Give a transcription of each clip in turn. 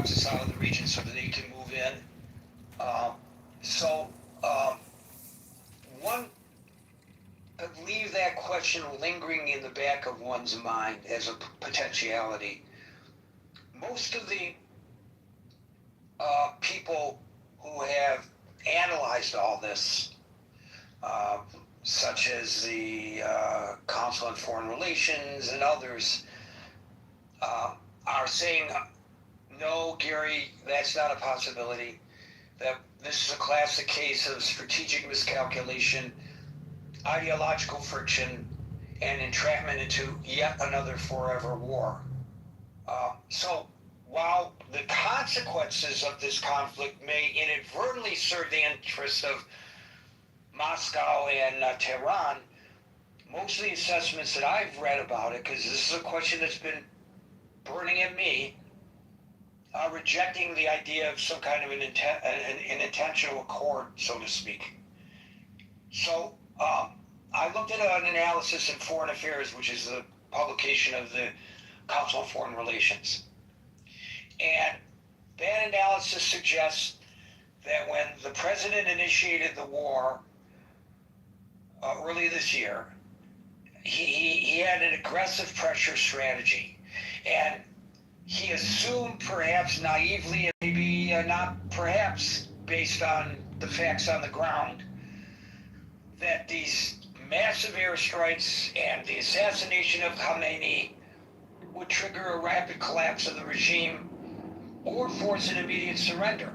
forces out of the region so that they can move in. So one could leave that question lingering in the back of one's mind as a potentiality. Most of the people who have analyzed all this, such as the Council on Foreign Relations and others, are saying, no, Gary, that's not a possibility. That this is a classic case of strategic miscalculation, ideological friction, and entrapment into yet another forever war. So while the consequences of this conflict may inadvertently serve the interest of Moscow and Tehran, most of the assessments that I've read about it, because this is a question that's been burning at me, are rejecting the idea of some kind of an intentional accord, so to speak. So I looked at an analysis in Foreign Affairs, which is the publication of the Council on Foreign Relations. And that analysis suggests that when the president initiated the war early this year, he had an aggressive pressure strategy. And he assumed, perhaps naively, and maybe not perhaps based on the facts on the ground, that these massive airstrikes and the assassination of Khamenei would trigger a rapid collapse of the regime or force an immediate surrender.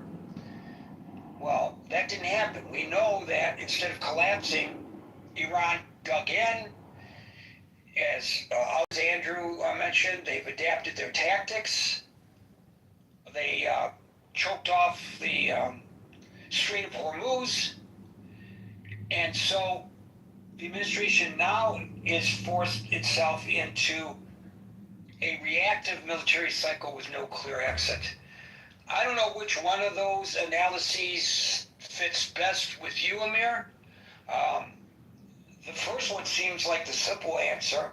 Well, that didn't happen. We know that instead of collapsing, Iran dug in. As Andrew mentioned, they've adapted their tactics. They choked off the Strait of Hormuz. And so the administration now is forced itself into a reactive military cycle with no clear exit. I don't know which one of those analyses fits best with you, Amir. The first one seems like the simple answer,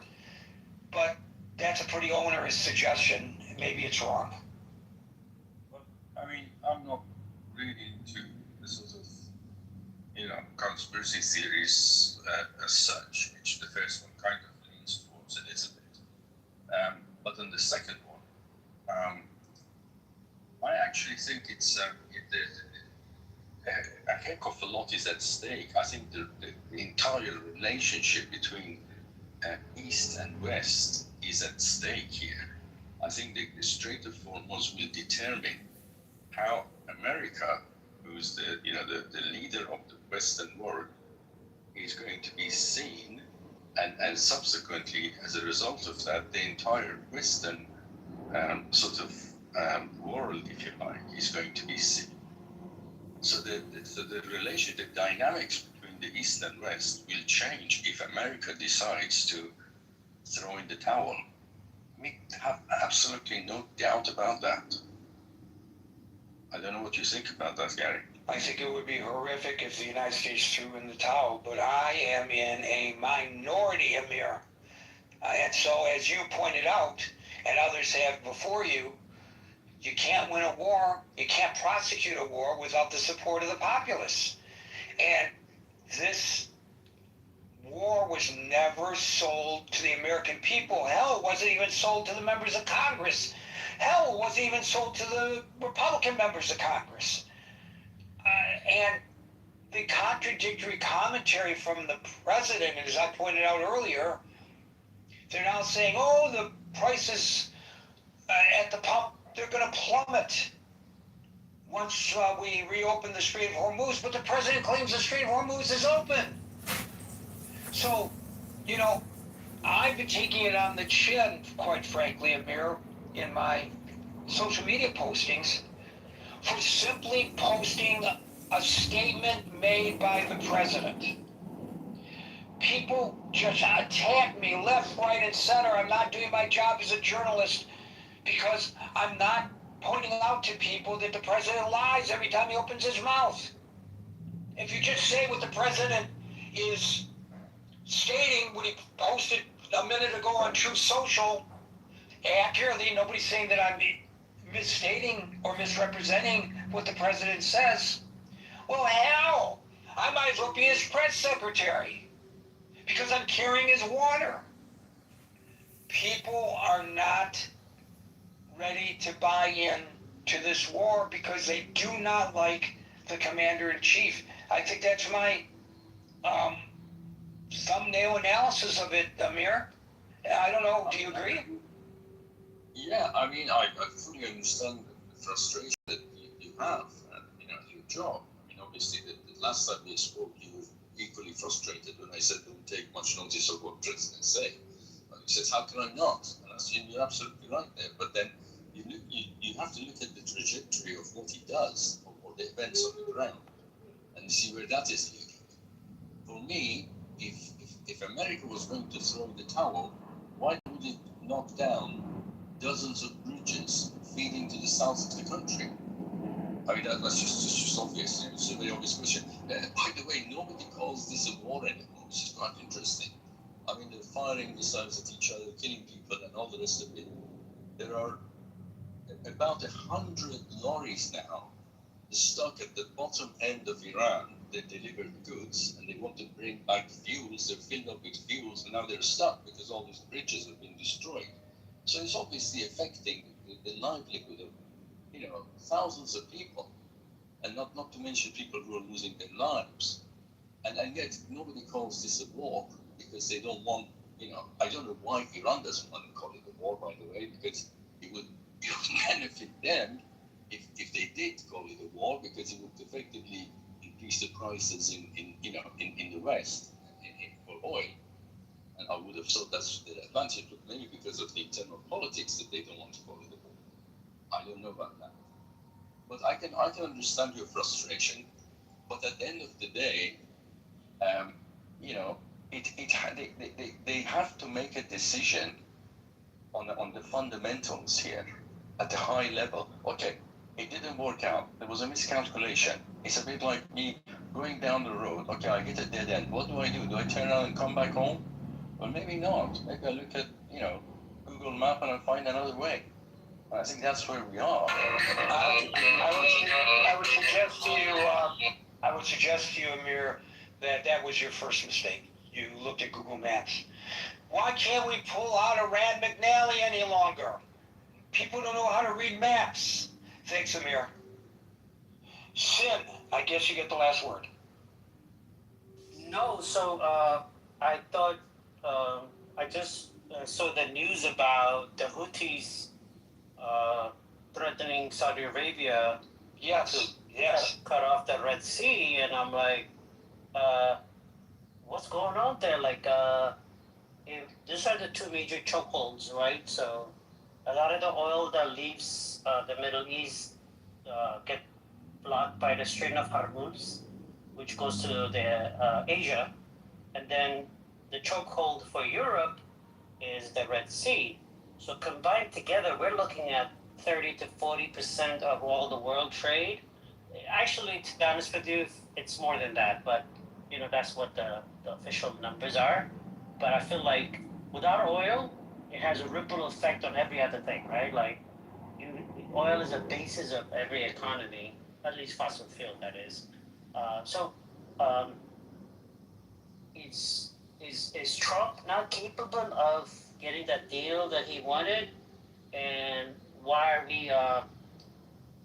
but that's a pretty onerous suggestion. Maybe it's wrong. Well, I mean, I'm not really into the sort of, conspiracy theories as such, which the first one kind of leans towards a little bit. But then the second one, I actually think it's a heck of a lot is at stake. I think the entire relationship between East and West is at stake here. I think the Strait of Hormuz will determine how America, who's the leader of the Western world, is going to be seen, and subsequently, as a result of that, the entire Western world, if you like, is going to be seen. So the relation, the dynamics between the East and West will change if America decides to throw in the towel. We have absolutely no doubt about that. I don't know what you think about that, Gary. I think it would be horrific if the United States threw in the towel, but I am in a minority, Amir. And so, as you pointed out, and others have before you, you can't win a war, you can't prosecute a war without the support of the populace. And this war was never sold to the American people. Hell, it wasn't even sold to the members of Congress. Hell, it wasn't even sold to the Republican members of Congress. And the contradictory commentary from the president, as I pointed out earlier, they're now saying, oh, the prices at the pump, they're going to plummet once we reopen the Strait of Hormuz, but the president claims the Strait of Hormuz is open. So, I've been taking it on the chin, quite frankly, Amir, in my social media postings, for simply posting a statement made by the president. People just attack me left, right, and center. I'm not doing my job as a journalist because I'm not pointing out to people that the president lies every time he opens his mouth. If you just say what the president is stating, when he posted a minute ago on Truth Social, accurately, nobody's saying that I'm misstating or misrepresenting what the president says, well, hell, I might as well be his press secretary because I'm carrying his water. People are not ready to buy in to this war because they do not like the commander-in-chief. I think that's my thumbnail analysis of it, Amir. I don't know, do you agree? Yeah, I mean, I fully understand the frustration that you have, your job. I mean, obviously, the last time we spoke, you were equally frustrated when I said don't take much notice of what presidents say. And you said, how can I not? And I said, you're absolutely right there. But then you have to look at the trajectory of what he does or the events on the ground and see where that is leading. For me, if America was going to throw the towel, why would it knock down dozens of bridges feeding to the south of the country? I mean, that's just obvious. It's a very obvious question. By the way, nobody calls this a war anymore, which is quite interesting. I mean, they're firing missiles at each other, killing people, and all the rest of it. There are about 100 lorries now stuck at the bottom end of Iran. They delivered goods and they want to bring back fuels. They're filled up with fuels and now they're stuck because all these bridges have been destroyed. So it's obviously affecting the livelihood of thousands of people, and not to mention people who are losing their lives. And yet nobody calls this a war because they don't want. I don't know why Iran doesn't want to call it a war, by the way, because it would benefit them if they did call it a war, because it would effectively increase the prices in the West for oil. And I would have thought that's the advantage, but maybe because of the internal politics that they don't want to call it a war. I don't know about that. But I can understand your frustration. But at the end of the day, they have to make a decision on the fundamentals here at the high level. Okay, it didn't work out. There was a miscalculation. It's a bit like me going down the road. Okay, I hit a dead end. What do I do? Do I turn around and come back home? Well, maybe not. Maybe I look at Google Map and I find another way. I think that's where we are. I would suggest to you, Amir, that was your first mistake. You looked at Google Maps. Why can't we pull out a Rand McNally any longer? People don't know how to read maps. Thanks, Amir. Sin, I guess you get the last word. No, so I thought I just saw the news about the Houthis threatening Saudi Arabia Yes, cut off the Red Sea, and I'm like, what's going on there? Like, these are the two major chokeholds, right? So a lot of the oil that leaves the Middle East get blocked by the Strait of Hormuz, which goes to the Asia, and then the chokehold for Europe is the Red Sea. So combined together, we're looking at 30 to 40% of all the world trade. Actually, to be honest with you, it's more than that, but that's what the official numbers are. But I feel like without oil, it has a ripple effect on every other thing, right? Like, oil is a basis of every economy, at least fossil fuel, that is. So, is Trump not capable of getting that deal that he wanted? And why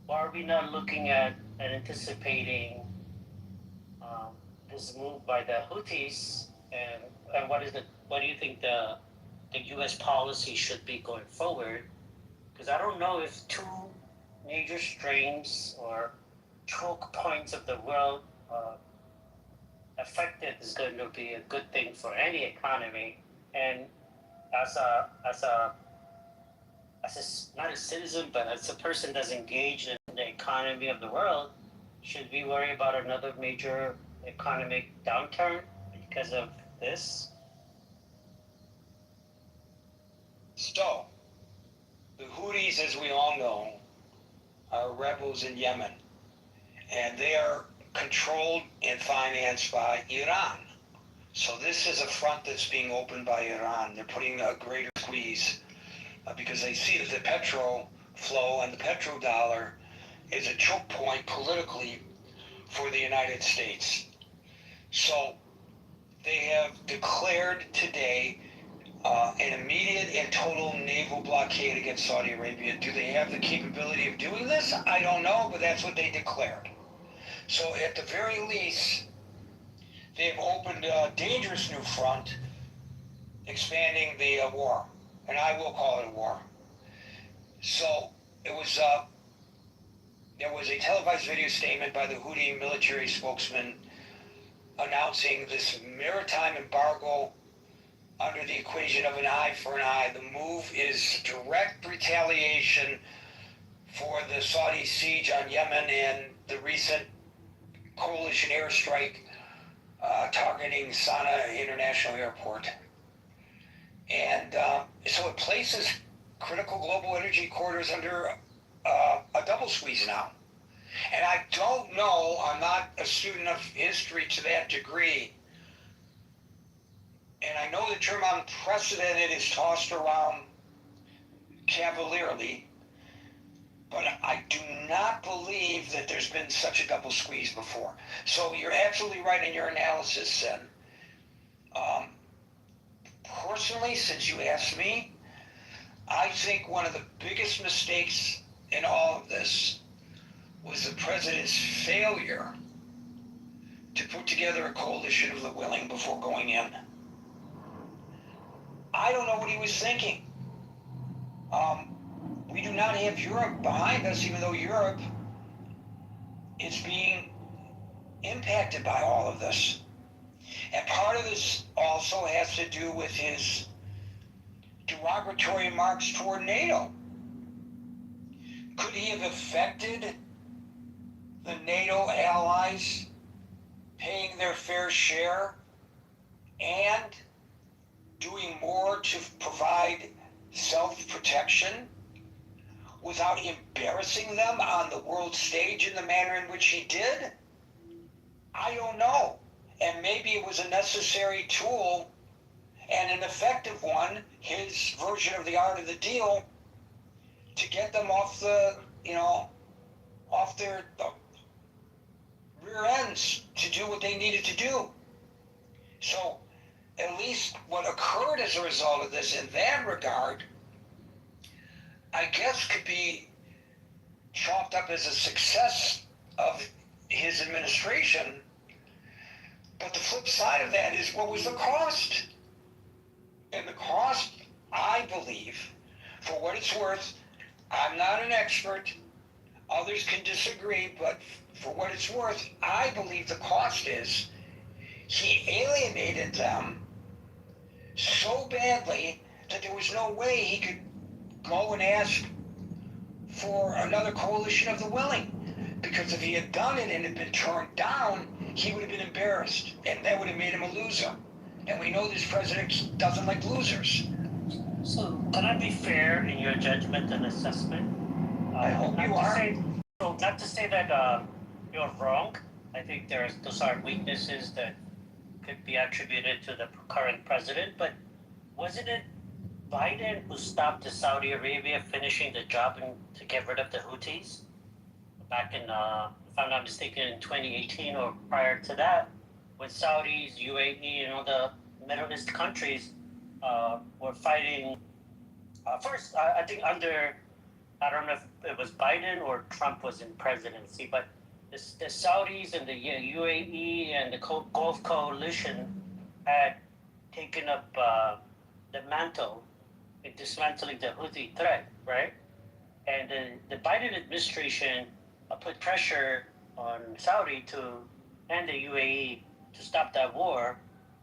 are we not looking at and anticipating this move by the Houthis? And what do you think the U.S. policy should be going forward? Because I don't know if two major streams or choke points of the world affected is going to be a good thing for any economy. And as not a citizen, but as a person that's engaged in the economy of the world, should we worry about another major economic downturn because of this? So, the Houthis, as we all know, are rebels in Yemen, and they are controlled and financed by Iran. So this is a front that's being opened by Iran. They're putting a greater squeeze because they see that the petrol flow and the petrodollar is a choke point politically for the United States. So they have declared today an immediate and total naval blockade against Saudi Arabia. Do they have the capability of doing this? I don't know, but that's what they declared. So at the very least, they've opened a dangerous new front, expanding the war, and I will call it a war. So it was there was a televised video statement by the Houthi military spokesman announcing this maritime embargo under the equation of an eye for an eye. The move is direct retaliation for the Saudi siege on Yemen and the recent coalition airstrike targeting Sana'a International Airport. And so it places critical global energy corridors under a double squeeze now. And I don't know, I'm not a student of history to that degree, and I know the term unprecedented is tossed around cavalierly, but I do not believe that there's been such a double squeeze before. So you're absolutely right in your analysis, Sen. Personally, since you asked me, I think one of the biggest mistakes in all of this was the president's failure to put together a coalition of the willing before going in. I don't know what he was thinking. We do not have Europe behind us, even though Europe is being impacted by all of this. And part of this also has to do with his derogatory remarks toward NATO. Could he have affected the NATO allies paying their fair share and doing more to provide self-protection without embarrassing them on the world stage in the manner in which he did? I don't know. And maybe it was a necessary tool and an effective one, his version of the art of the deal, to get them off the, off their rear ends to do what they needed to do. So at least what occurred as a result of this in that regard, I guess could be chalked up as a success of his administration. But the flip side of that is, what was the cost? And the cost, I believe, for what it's worth, I'm not an expert, others can disagree, but for what it's worth, I believe the cost is he alienated them so badly that there was no way he could go and ask for another coalition of the willing. Because if he had done it and had been turned down, he would have been embarrassed, and that would have made him a loser. And we know this president doesn't like losers. So, can I be fair in your judgment and assessment? I hope you are. Not to say that you're wrong. I think those are weaknesses that could be attributed to the current president. But wasn't it Biden who stopped the Saudi Arabia finishing the job and to get rid of the Houthis back in, if I'm not mistaken, in 2018 or prior to that, when Saudis, UAE, and all the Middle East countries were fighting. First, I think under, I don't know if it was Biden or Trump was in presidency, but the Saudis and the UAE and the Gulf Coalition had taken up the mantle in dismantling the Houthi threat, right? And the Biden administration put pressure on Saudi and the UAE to stop that war,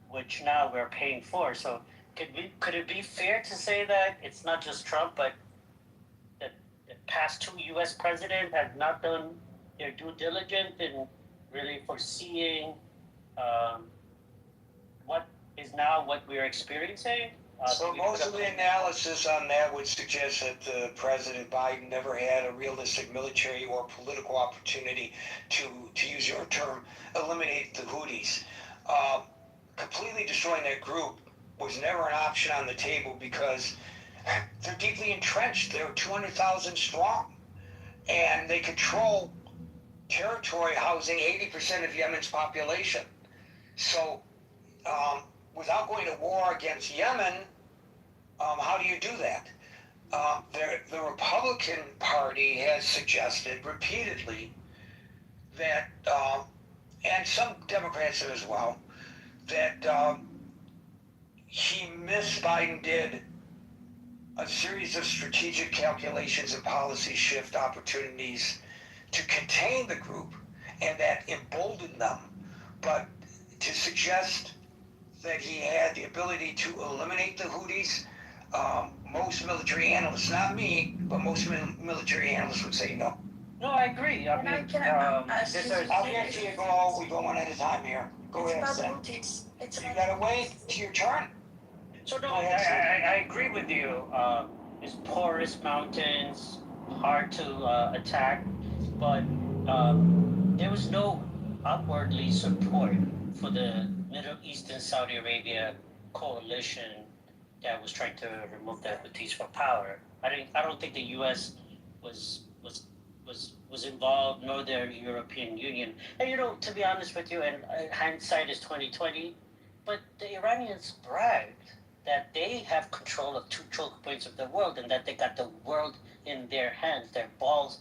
which now we're paying for. So could it be fair to say that it's not just Trump, but the past two U.S. presidents have not done their due diligence in really foreseeing what is now what we're experiencing? So most of the analysis on that would suggest that President Biden never had a realistic military or political opportunity to use your term, eliminate the Houthis. Completely destroying that group was never an option on the table because They're deeply entrenched. They're 200,000 strong, and they control territory housing 80% of Yemen's population. So, without going to war against Yemen, how do you do that? The Republican Party has suggested repeatedly that, and some Democrats have as well, that Biden did a series of strategic calculations and policy shift opportunities to contain the group, and that emboldened them. But to suggest that he had the ability to eliminate the Houthis, most military analysts, not me, but most military analysts would say no. No, I agree. I And I mean, can I'll get to you, go. We go one at a time here. Go it's ahead, about the Sam. Houthis. It's You about gotta wait to your turn. so no, Go ahead, I agree with you. It's porous mountains, hard to attack, but there was no upwardly support for the Middle East and Saudi Arabia coalition that was trying to remove the Houthis from power. I don't think the U.S. was involved, nor the European Union. And to be honest with you, and hindsight is 2020, but the Iranians bragged that they have control of 2 choke points of the world, and that they got the world in their hands, their balls.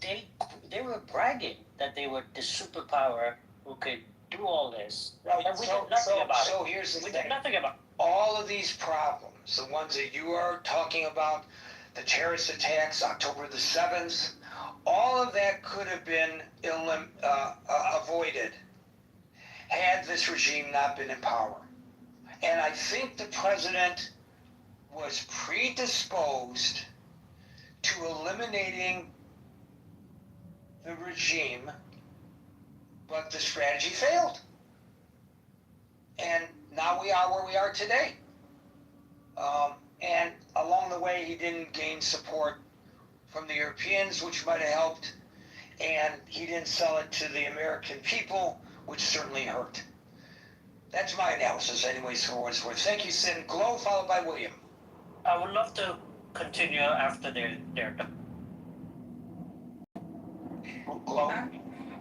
They were bragging that they were the superpower who could do all this. Right. And we did nothing about So it. here's the We thing. did nothing about it. All of these problems, the ones that you are talking about, the terrorist attacks, October the 7th, all of that could have been avoided had this regime not been in power. And I think the president was predisposed to eliminating the regime, but the strategy failed. And now we are where we are today. And along the way, he didn't gain support from the Europeans, which might have helped. And he didn't sell it to the American people, which certainly hurt. That's my analysis, anyways, for what it's worth. Thank you, Sin. Glow, followed by William. I would love to continue after they're done. Glow.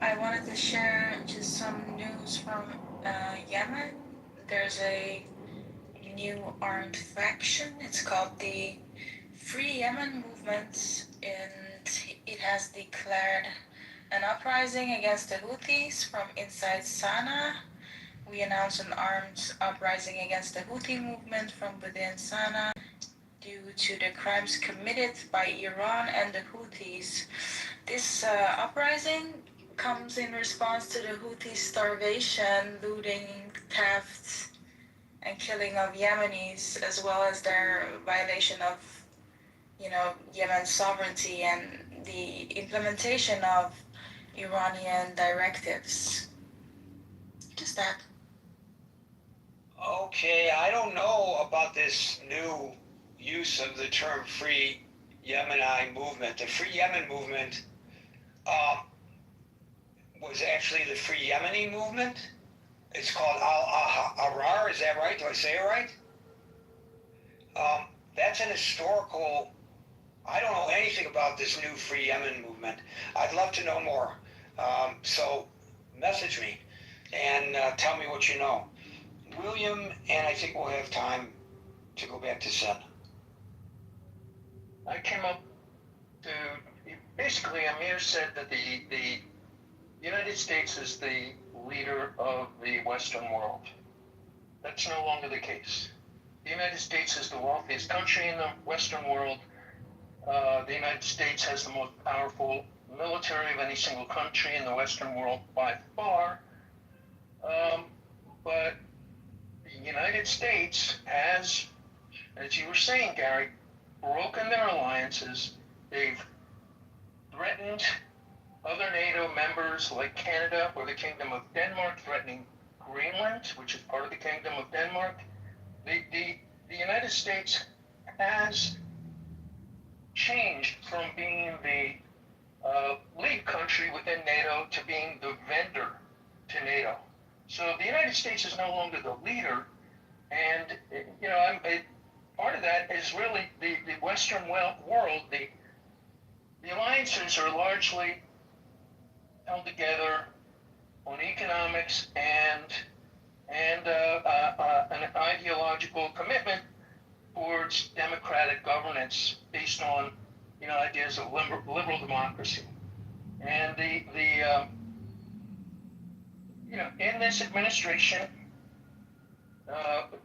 I wanted to share just some news from Yemen. There's a new armed faction. It's called the Free Yemen Movement, and it has declared an uprising against the Houthis from inside Sana'a. We announced an armed uprising against the Houthi movement from within Sana'a due to the crimes committed by Iran and the Houthis. This uprising comes in response to the Houthi starvation, looting, theft, and killing of Yemenis, as well as their violation of, Yemen's sovereignty and the implementation of Iranian directives. Just that. Okay, I don't know about this new use of the term Free Yemeni movement. The Free Yemen movement was actually the Free Yemeni movement. It's called Al-Ahrar, is that right? Do I say it right? That's an historical, I don't know anything about this new Free Yemen movement. I'd love to know more. So message me and tell me what you know. William, and I think we'll have time to go back to Sen. I came up to, basically Amir said that the United States is the leader of the Western world. That's no longer the case. The United States is the wealthiest country in the Western world. The United States has the most powerful military of any single country in the Western world by far. But the United States has, as you were saying, Gary, broken their alliances. They've threatened other NATO members like Canada or the Kingdom of Denmark, threatening Greenland, which is part of the Kingdom of Denmark. The United States has changed from being the lead country within NATO to being the vendor to NATO. So the United States is no longer the leader, and part of that is really the Western world. The alliances are largely held together on economics and an ideological commitment towards democratic governance based on ideas of liberal democracy. And in this administration,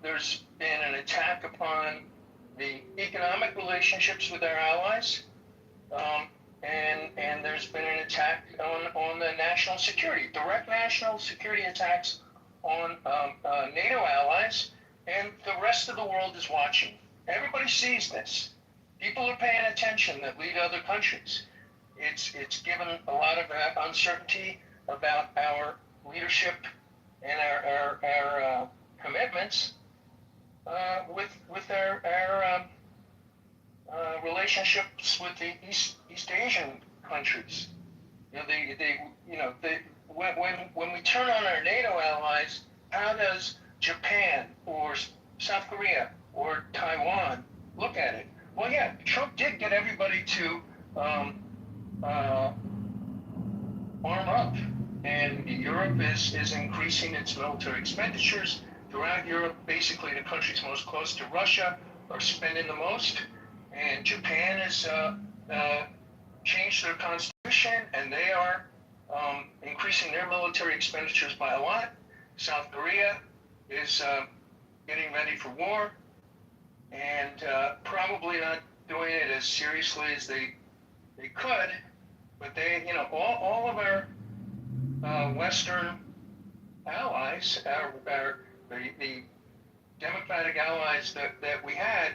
there's been an attack upon the economic relationships with our allies, and there's been an attack on the national security, direct national security attacks on NATO allies, and the rest of the world is watching. Everybody sees this. People are paying attention that lead other countries. It's given a lot of uncertainty about our leadership and our commitments with our relationships with the East Asian countries. When we turn on our NATO allies, how does Japan or South Korea or Taiwan look at it? Well, yeah, Trump did get everybody to arm up, and Europe is increasing its military expenditures. Throughout Europe, basically the countries most close to Russia are spending the most, and Japan has changed their constitution, and they are increasing their military expenditures by a lot. South Korea is getting ready for war, and probably not doing it as seriously as they could, but they, all of our Western allies, the democratic allies that we had,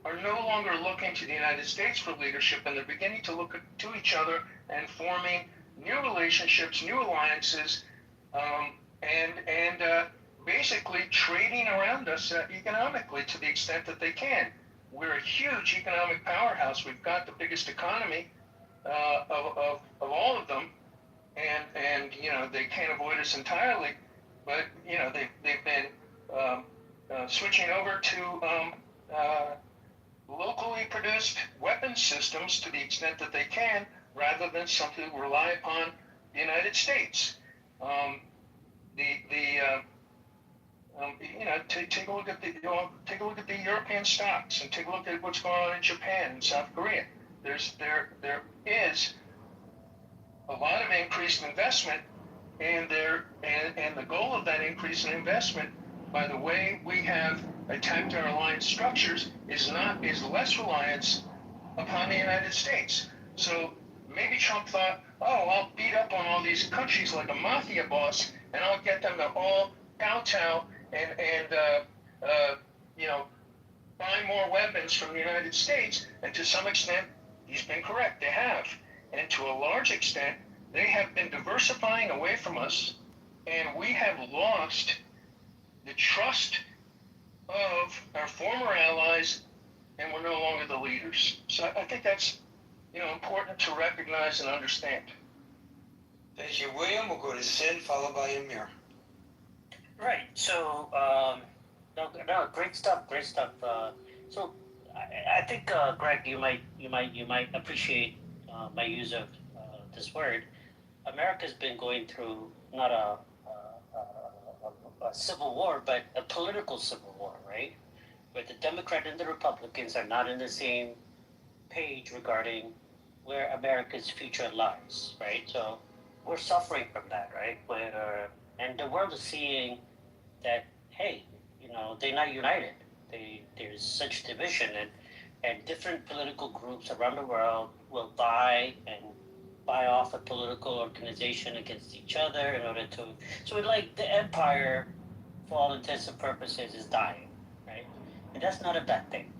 are no longer looking to the United States for leadership, and they're beginning to look to each other and forming new relationships, new alliances, and basically trading around us economically to the extent that they can. We're a huge economic powerhouse. We've got the biggest economy of all of them, and they can't avoid us entirely, but they've been switching over to locally produced weapon systems to the extent that they can, rather than simply rely upon the United States. Take a look at the European stocks, and take a look at what's going on in Japan and South Korea. There is a lot of increased investment, and the goal of that increase in investment, by the way we have attacked our alliance structures, is less reliance upon the United States. So maybe Trump thought, oh, I'll beat up on all these countries like a mafia boss, and I'll get them to all kowtow and buy more weapons from the United States. And to some extent, he's been correct. They have. And to a large extent, they have been diversifying away from us, and we have lost the trust of our former allies, and we're no longer the leaders. So I think that's important to recognize and understand. Thank you, William. We'll go to Sid, followed by Amir. Right. So, no, great stuff. Great stuff. So, I think, Greg, you might appreciate my use of this word. America's been going through not a civil war, but a political civil war, right? Where the Democrats and the Republicans are not in the same page regarding where America's future lies, right? So we're suffering from that, right? And the world is seeing that, hey, they're not united. There's such division, and different political groups around the world will buy off a political organization against each other in order to. So like the empire, for all intents and purposes, is dying, right? And that's not a bad thing.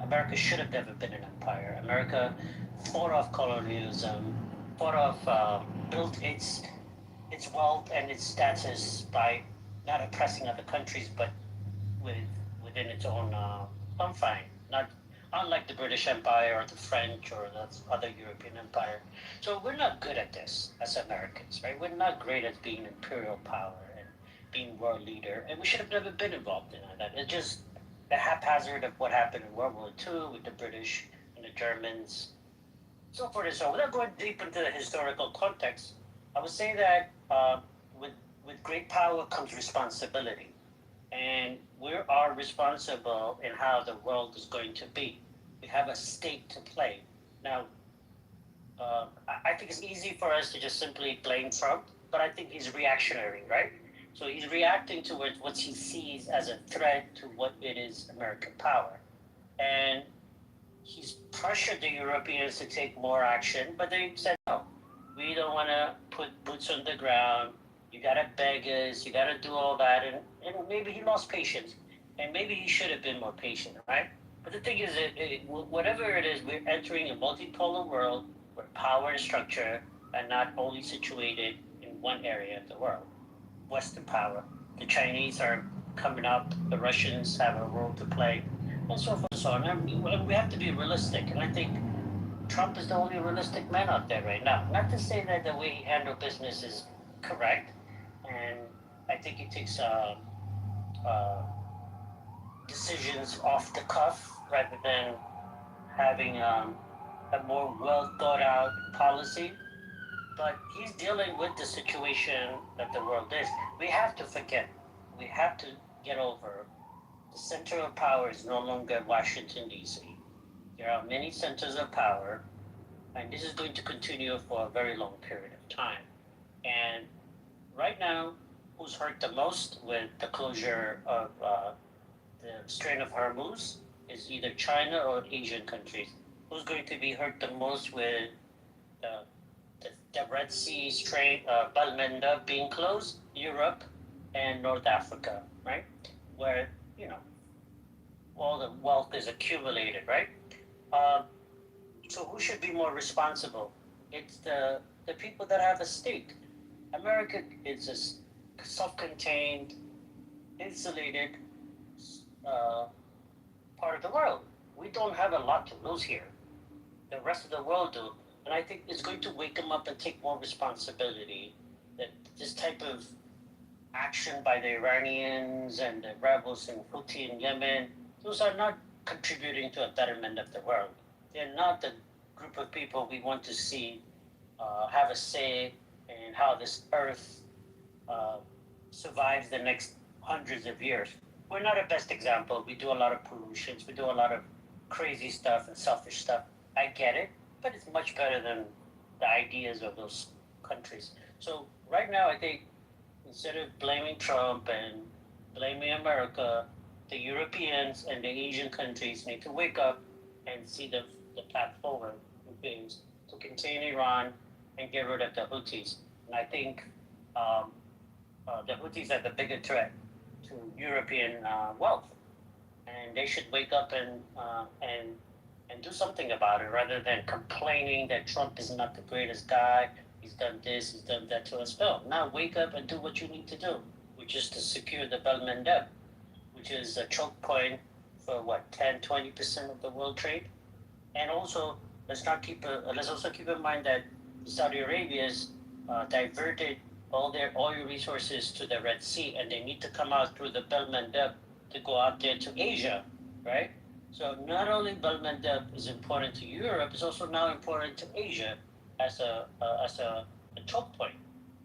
America should have never been an empire. America fought off colonialism, built its wealth and its status by not oppressing other countries, but within its own confine. Not unlike the British Empire or the French or the other European empire. So we're not good at this as Americans, right? We're not great at being imperial power and being world leader, and we should have never been involved in that. a haphazard of what happened in World War II with the British and the Germans, so forth and so on. Without going deep into the historical context, I would say that with great power comes responsibility, and we are responsible in how the world is going to be. We have a stake to play. Now, I think it's easy for us to just simply blame Trump, but I think he's reactionary, right? So he's reacting towards what he sees as a threat to what it is American power. And he's pressured the Europeans to take more action, but they said, no, we don't want to put boots on the ground. You got to beg us, you got to do all that. And maybe he lost patience. And maybe he should have been more patient, right? But the thing is, whatever it is, we're entering a multipolar world where power and structure are not only situated in one area of the world. Western power. The Chinese are coming up, the Russians have a role to play, and so forth and so on. And we have to be realistic, and I think Trump is the only realistic man out there right now. Not to say that the way he handled business is correct, and I think he takes uh, decisions off the cuff rather than having a more well thought out policy. But he's dealing with the situation that the world is. We have to forget. We have to get over. The center of power is no longer Washington, D.C. There are many centers of power, and this is going to continue for a very long period of time. And right now, who's hurt the most with the closure of the Strait of Hormuz is either China or Asian countries. Who's going to be hurt the most with the the Red Sea Strait, Bab el being closed? Europe and North Africa, right? Where, you know, all the wealth is accumulated, right? Um, so who should be more responsible? It's the people that have a stake. America is a self-contained, insulated uh, part of the world. We don't have a lot to lose here. The rest of the world do. And I think it's going to wake them up and take more responsibility. That this type of action by the Iranians and the rebels in Houthi in Yemen, those are not contributing to a betterment of the world. They're not the group of people we want to see have a say in how this earth uh, survives the next hundreds of years. We're not a best example. We do a lot of pollutions. We do a lot of crazy stuff and selfish stuff. I get it, but it's much better than the ideas of those countries. So right now, I think instead of blaming Trump and blaming America, the Europeans and the Asian countries need to wake up and see the path forward is to contain Iran and get rid of the Houthis. And I think the Houthis are the bigger threat to European wealth, and they should wake up and do something about it rather than complaining that Trump is not the greatest guy. He's done this, he's done that to us. No, now wake up and do what you need to do, which is to secure the Bab el which is a choke point for what 10-20% of the world trade. And also, let's also keep in mind that Saudi Arabia's diverted all their oil resources to the Red Sea, and they need to come out through the Bab el to go out there to Asia, right? So not only Bab el is important to Europe, it's also now important to Asia as a choke point.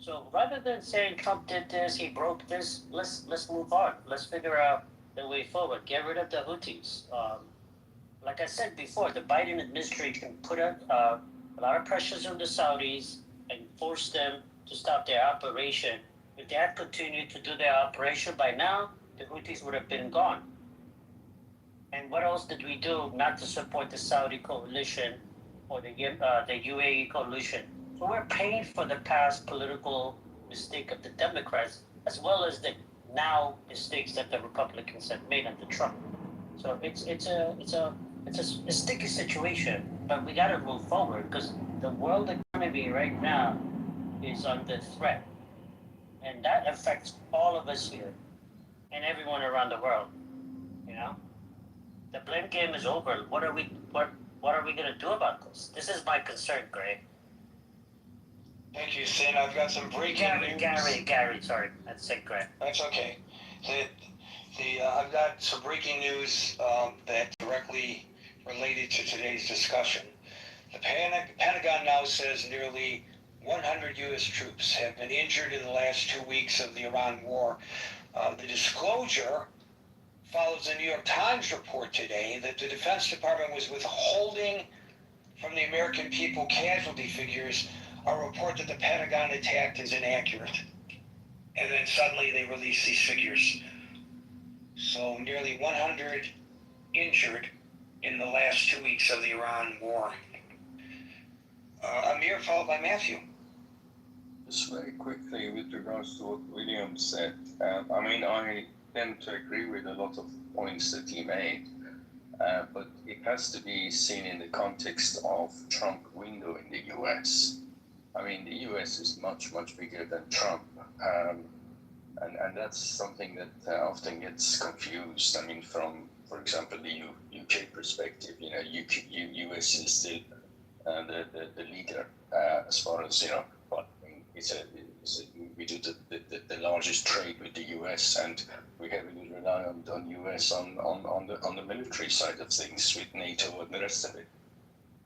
So rather than saying Trump did this, he broke this, let's move on. Let's figure out the way forward. Get rid of the Houthis. Like I said before, the Biden administration put a lot of pressures on the Saudis and forced them to stop their operation. If they had continued to do their operation by now, the Houthis would have been gone. And what else did we do not to support the Saudi coalition or the UAE coalition? So we're paying for the past political mistake of the Democrats, as well as the now mistakes that the Republicans have made under Trump. So it's a sticky situation, but we got to move forward because the world economy right now is under threat, and that affects all of us here and everyone around the world. You know, the blame game is over. What are we going to do about this? This is my concern, Greg. Thank you, Sin. I've got some breaking news. Gary. Sorry, that's it, Greg. That's okay. I've got some breaking news that directly related to today's discussion. The Pentagon now says nearly 100 U.S. troops have been injured in the last 2 weeks of the Iran war. The disclosure follows a New York Times report today that the Defense Department was withholding from the American people casualty figures, a report that the Pentagon attacked is inaccurate. And then suddenly they release these figures. So nearly 100 injured in the last 2 weeks of the Iran war. Amir, followed by Matthew. Just very quickly with regards to what William said, I mean, I tend to agree with a lot of points that he made, but it has to be seen in the context of Trump window in the US. I mean, the US is much, much bigger than Trump. And that's something that often gets confused. I mean, from, for example, the UK perspective, you know, US is still the leader as far as, you know, but we do the largest trade with the US, and we heavily rely on US on the military side of things with NATO and the rest of it.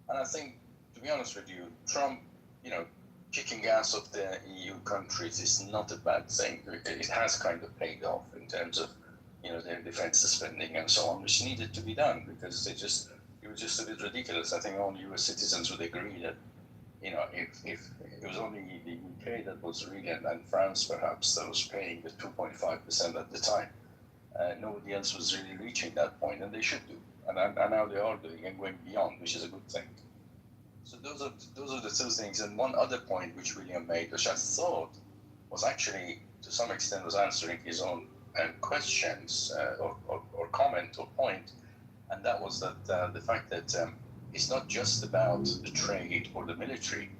And I think, to be honest with you, Trump, you know, kicking gas of the EU countries is not a bad thing. It has kind of paid off in terms of, you know, their defense spending and so on, which needed to be done because it was just a bit ridiculous. I think all US citizens would agree that, you know, if it was only the UK that was really, and France perhaps, that was paying the 2.5% at the time, nobody else was really reaching that point, and they should do. And now they are doing and going beyond, which is a good thing. So those are the two things. And one other point which William made, which I thought was actually to some extent was answering his own questions or comment or point, and that was that the fact that it's not just about the trade or the military.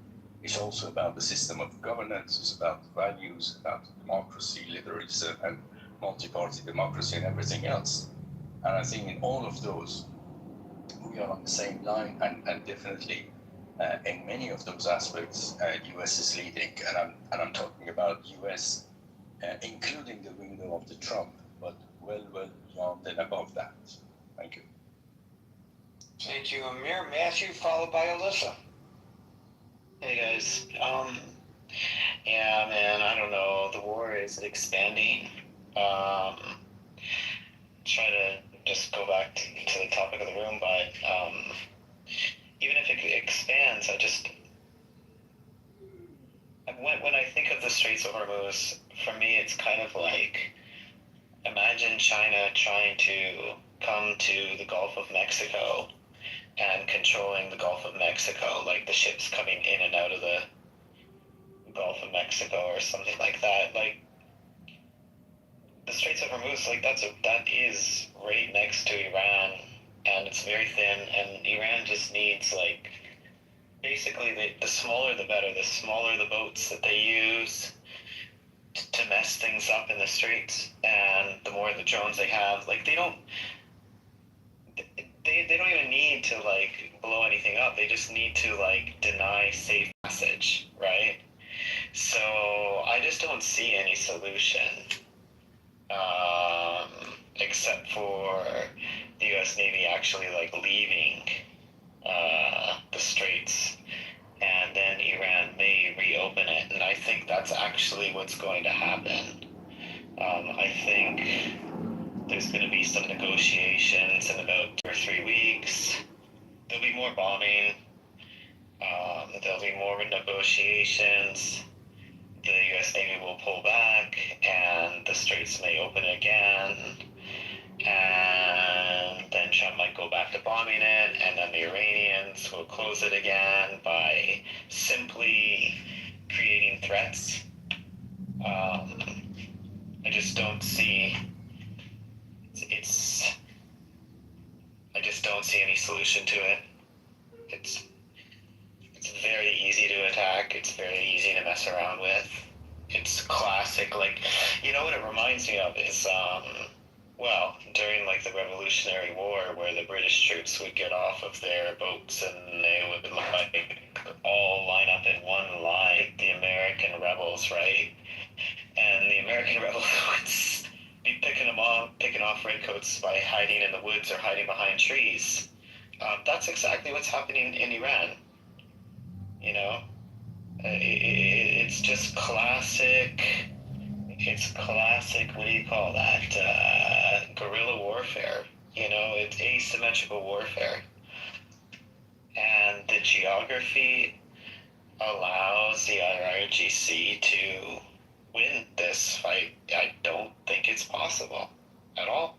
It's also about the system of governance. It's about values, about democracy, liberalism, and multi-party democracy, and everything else. And I think in all of those, we are on the same line, and definitely. In many of those aspects, US is leading, and I'm talking about US, including the window of the Trump, but well beyond and above that. Thank you. Thank you, Amir. Matthew, followed by Alyssa. Hey guys. Yeah, man. I don't know. The war is expanding. Try to just go back to the topic of the room, but even if it expands, when I think of the Straits of Hormuz, for me, it's kind of like, imagine China trying to come to the Gulf of Mexico and controlling the Gulf of Mexico, like the ships coming in and out of the Gulf of Mexico or something like that. Like, the Straits of Hormuz, like, that is right next to Iran, and it's very thin, and Iran just needs, like, basically the smaller the better. The smaller the boats that they use to mess things up in the straits, and the more the drones they have, like, they don't even need to, like, blow anything up. They just need to, like, deny safe passage, right? So I just don't see any solution except for the U.S. Navy actually, like, leaving the straits, and then Iran may reopen it, and I think that's actually what's going to happen. I think there's going to be some negotiations in about 2 or 3 weeks. There'll be more bombing. There'll be more negotiations. The U.S. Navy will pull back, and the straits may open again. And then Trump might go back to bombing it, and then the Iranians will close it again by simply creating threats. I just don't see. I just don't see any solution to it. It's very easy to attack. It's very easy to mess around with. It's classic, like, you know what it reminds me of is, well, during, like, the Revolutionary War, where the British troops would get off of their boats and they would, like, all line up in one line, the American rebels, right? And the American rebels would be picking picking off redcoats by hiding in the woods or hiding behind trees. That's exactly what's happening in Iran. You know, it's just classic. It's classic. What do you call that? Guerrilla warfare. You know, it's asymmetrical warfare, and the geography allows the IRGC to win this fight. I don't think it's possible at all.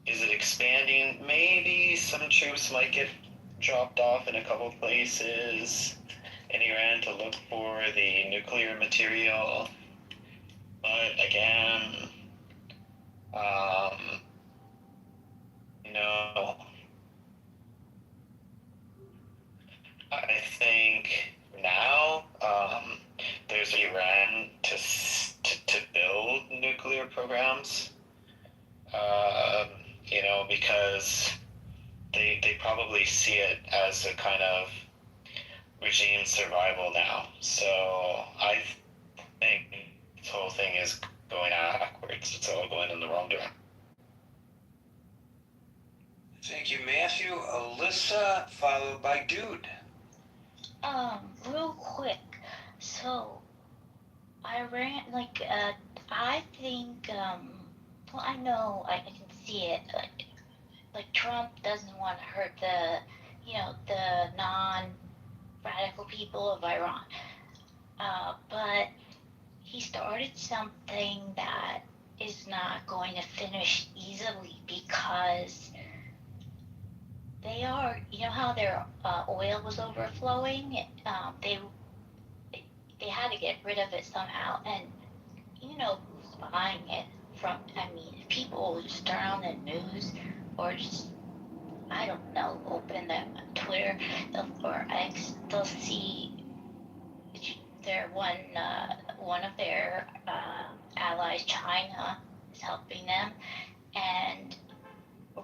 Is it expanding? Maybe some troops might get dropped off in a couple places in Iran to look for the nuclear material. But again, you know, I think now there's Iran to build nuclear programs. You know, because they probably see it as a kind of regime survival now. So I think this whole thing is going backwards. It's all going in the wrong direction. Thank you, Matthew. Alyssa, followed by Dude. Real quick. So, Iran, I think, well, I know I can see it. Like Trump doesn't want to hurt the non-radical people of Iran. But he started something that is not going to finish easily because they are, you know how their oil was overflowing? They had to get rid of it somehow, and you know who's buying it from? I mean, if people just turn on the news or just, I don't know, open their Twitter or X, they'll see their one of their allies, China, is helping them, and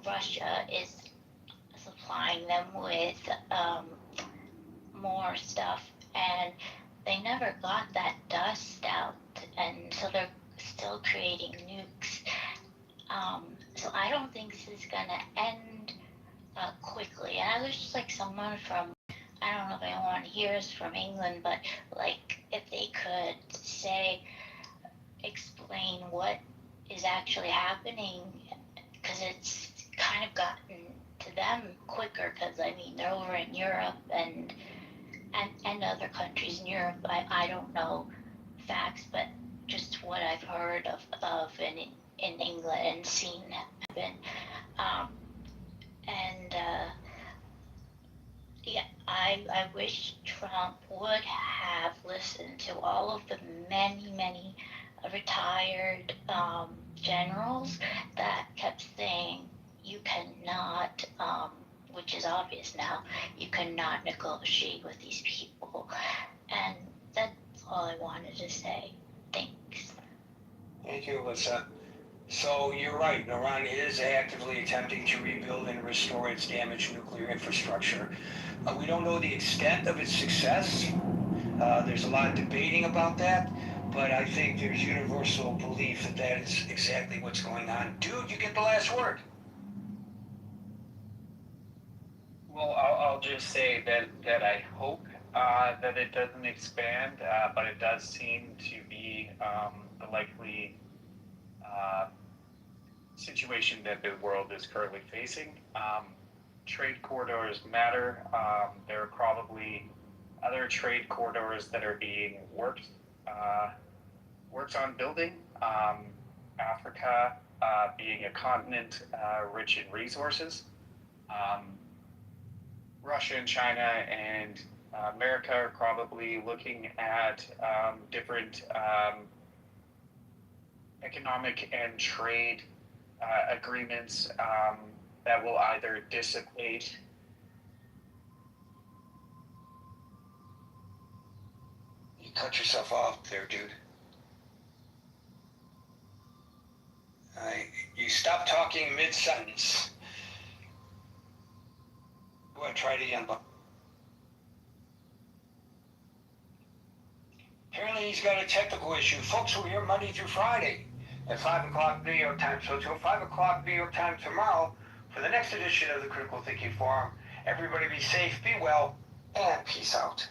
Russia is supplying them with more stuff, and they never got that dust out, and so they're still creating nukes. So I don't think this is gonna end quickly. And there's just like someone from, I don't know if anyone here is from England, but like if they could explain what is actually happening, because it's kind of gotten to them quicker, because I mean they're over in Europe and other countries in Europe. I don't know facts, but just what I've heard of in England and seen happen. Yeah, I wish Trump would have listened to all of the many retired generals that kept saying you cannot, which is obvious now, you cannot negotiate with these people. And that's all I wanted to say. Thanks. Thank you, Alyssa. So you're right, Iran is actively attempting to rebuild and restore its damaged nuclear infrastructure. We don't know the extent of its success. There's a lot of debating about that, but I think there's universal belief that that is exactly what's going on. Dude, you get the last word. Well, I'll just say that I hope that it doesn't expand, but it does seem to be the likely situation that the world is currently facing. Trade corridors matter. There are probably other trade corridors that are being worked on building. Africa being a continent rich in resources. Russia and China and America are probably looking at different economic and trade agreements that will either dissipate. You cut yourself off there, dude. You stopped talking mid-sentence. Go ahead, try it again, bud. Apparently he's got a technical issue. Folks, we're here Monday through Friday at 5 o'clock New York time. So until 5 o'clock New York time tomorrow for the next edition of the Critical Thinking Forum. Everybody be safe, be well, and peace out.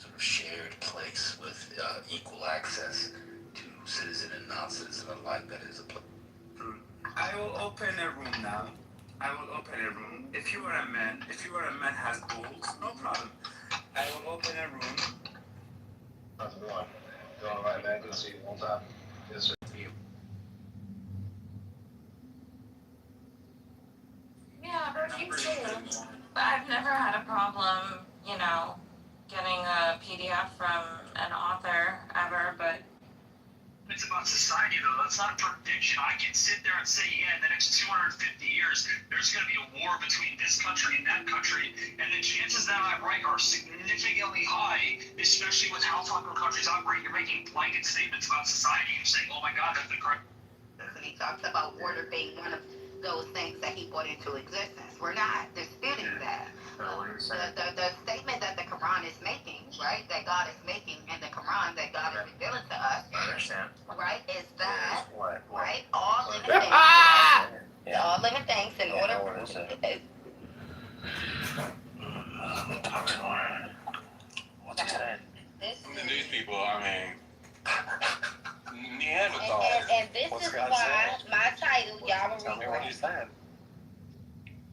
sort of shared place with equal access to citizen and non-citizen alike. That is a place. I will open a room now. I will open a room. If you are a man has balls, no problem. I will open a room. How's it going? Doing all right, man. Good to see you one time. Yes, sir. Yeah, me too. But I've never had a problem, getting a PDF from an author ever, but It's about society, though. That's not a prediction. I can sit there and say, yeah, in the next 250 years, there's going to be a war between this country and that country, and the chances that I'm right are significantly high, especially with how fucking countries operate. You're making blanket statements about society. You're saying, oh my God, that's the correct. And he talks about order being one of those things that he brought into existence. We're not disputing that. The statement that the Quran is making, right, that God is making in the Quran, that God is revealing to us, right, is that, right, all living things, all living things in order. Talk to her. What's he saying? These people, I mean, Neanderthal. And this is why my title, y'all will Tell me what he's saying.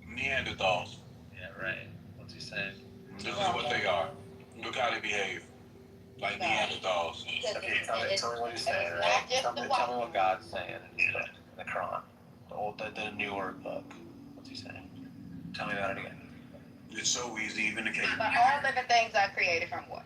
Neanderthals. Yeah, right. What's he saying? This is what they are. Look how they behave. Like Neanderthals. Okay, tell me what he's saying, right? Tell me what God's saying in the Quran. The newer book. What's he saying? Tell me about it again. It's so easy, even the cave. But all living things are created from water.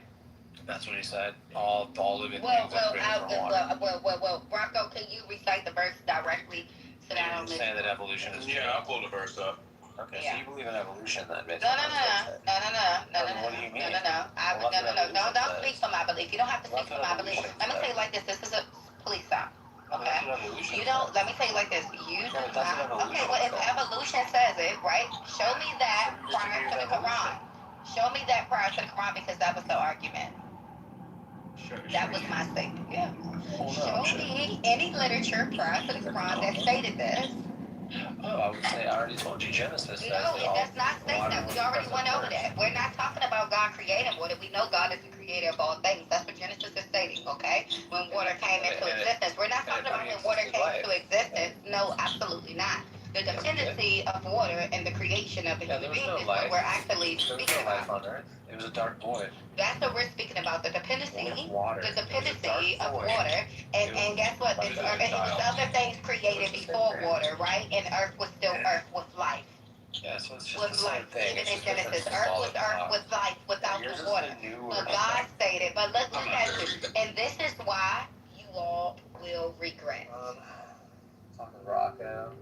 That's what he said. All living things are created from water. Well, Bronco, can you recite the verse directly so that I don't miss? Saying that evolution is. Yeah, I'll pull the verse up. Okay, so you believe in evolution then, bitch? No. What do you mean? No. Don't speak for my belief. You don't have to speak for my belief. Let me tell you like this. This is a police stop. Okay. You don't. Let me tell you like this. You do not. Okay. Well, if evolution says it, right? Show me that prior to the Quran. Show me that prior to the Quran because that was the argument. That was my statement. Yeah. Show me any literature prior to the Quran that stated this. Oh, I would say I already told you Genesis. No, that's not stating that. We already went over that. We're not talking about God creating water. We know God is the creator of all things. That's what Genesis is stating, okay? When water came into existence. We're not talking about when water came into existence. No, absolutely not. The dependency of water and the creation of the human being is what we're actually speaking There was no life about. on Earth. It was a dark void. That's what we're speaking about, the dependency Water. of water. And guess what? There's other things created before water, right? And Earth was still Earth with life. Yeah, so it's just With the same life. thing. Even in Genesis, Earth was Earth with life without the water. But God stated, but look at this. And this is why you all will regret. Talking rock out.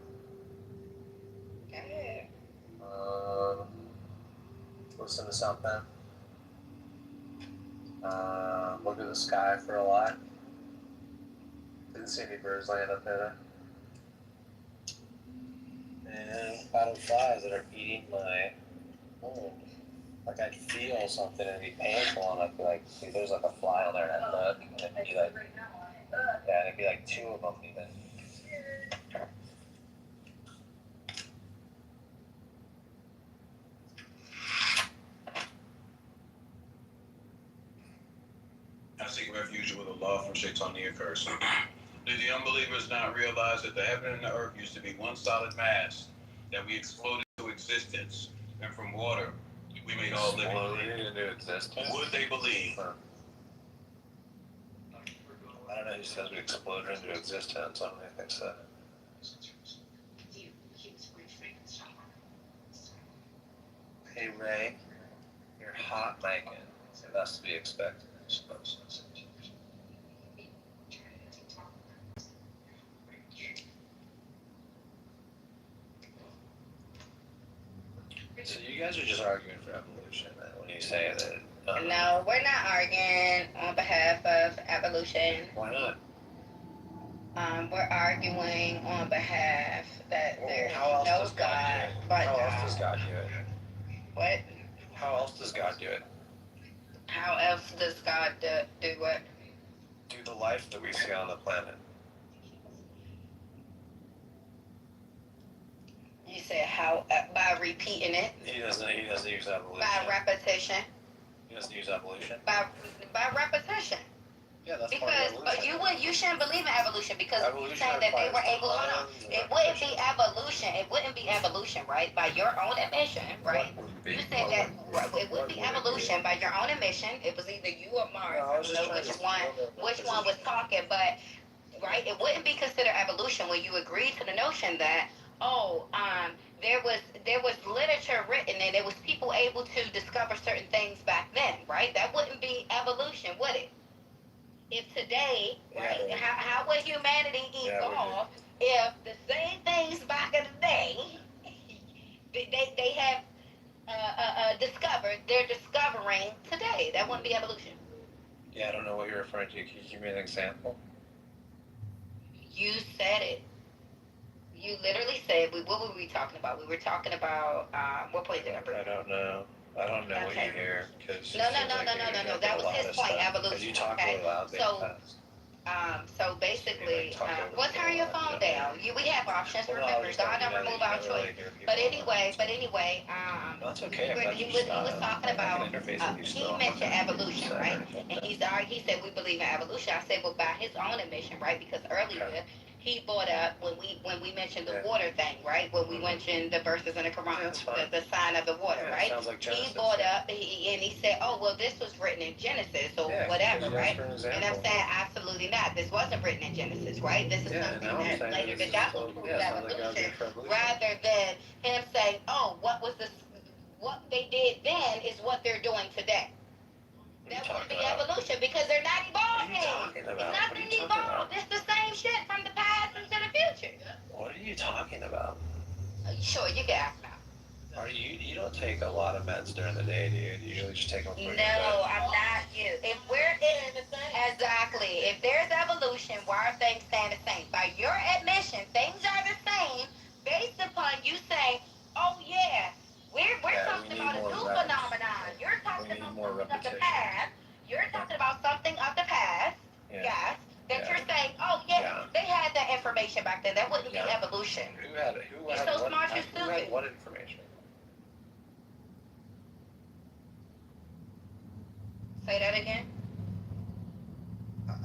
Okay. Listen to something. Look at the sky for a lot. Didn't see any birds land up there. And butterflies that are eating my home. Like I'd feel something and it'd be painful and I'd be like, see, there's like a fly on there and I'd look and it'd be like, yeah, it'd be like two of them even. I seek refuge with Allah from Shaitani accursed. Do the unbelievers not realize that the heaven and the earth used to be one solid mass, that we exploded into existence, and from water we made all living Exploded into existence? Would they believe? I don't know who says we exploded into existence. I don't really think so. Hey Ray, you're hot Megan. That's to be expected, I suppose. So you guys are just arguing for evolution then, when you say that. No, we're not arguing on behalf of evolution. Why not? We're arguing on behalf that there's How else no does God do it? but How else God. does God do it? What? How else does God do it? How else does God do what? Do the life that we see on the planet. You said how by repeating it, He doesn't use evolution. by repetition. He doesn't use evolution. By repetition. Yeah, that's part Because of evolution. you shouldn't believe in evolution because you Evolution saying that they were requires able. Hold on. tons of It wouldn't be repetition. evolution. It wouldn't be evolution, right? By your own admission, right? What would be? You said that it would be evolution by your own admission. It was either you or Mars. No, I was I just don't know trying to which one was talking, but right, it wouldn't be considered evolution when you agreed to the notion that there was literature written and there was people able to discover certain things back then, right? That wouldn't be evolution, would it? If today, right, how would humanity evolve if the same things back in the day they have discovered, they're discovering today? That wouldn't be evolution. Yeah, I don't know what you're referring to. Can you give me an example? You said it. You literally said, what were we talking about? We were talking about, what point did I bring? I don't know what you hear. No. That was his point, evolution. You talk really loudly fast. So basically, well, turn your phone down. We have options. Remember, God don't remove our choice. But anyway, That's okay. he was talking about. He mentioned evolution, right? And he said we believe in evolution. I said, well, by his own admission, right? Because earlier he brought up when we mentioned the water thing, right? When we mentioned the verses in the Quran, the sign of the water, right? Sounds like Genesis. He brought up, and he said, oh, well, this was written in Genesis or whatever, right? And I'm saying absolutely not. This wasn't written in Genesis, right? This is something that later the gospel proved evolution, rather than him saying, oh, what they did then is what they're doing today. That wouldn't be evolution because they're not evolving. Nothing evolved. It's the same shit from the past into the future. What are you talking about? Sure, you can ask now. You don't take a lot of meds during the day, do you? You usually just take them for No, I'm not you. If we're in exactly, if there's evolution, why are things staying the same? By your admission, things are the same based upon you saying, "Oh yeah, we're talking about a new phenomenon. You're talking about something of the past. You're talking about something of the past. Yes." That you're saying, oh yeah, they had that information back then. That wouldn't be evolution. Who had you're so smart, you're stupid. Who had what information? Say that again.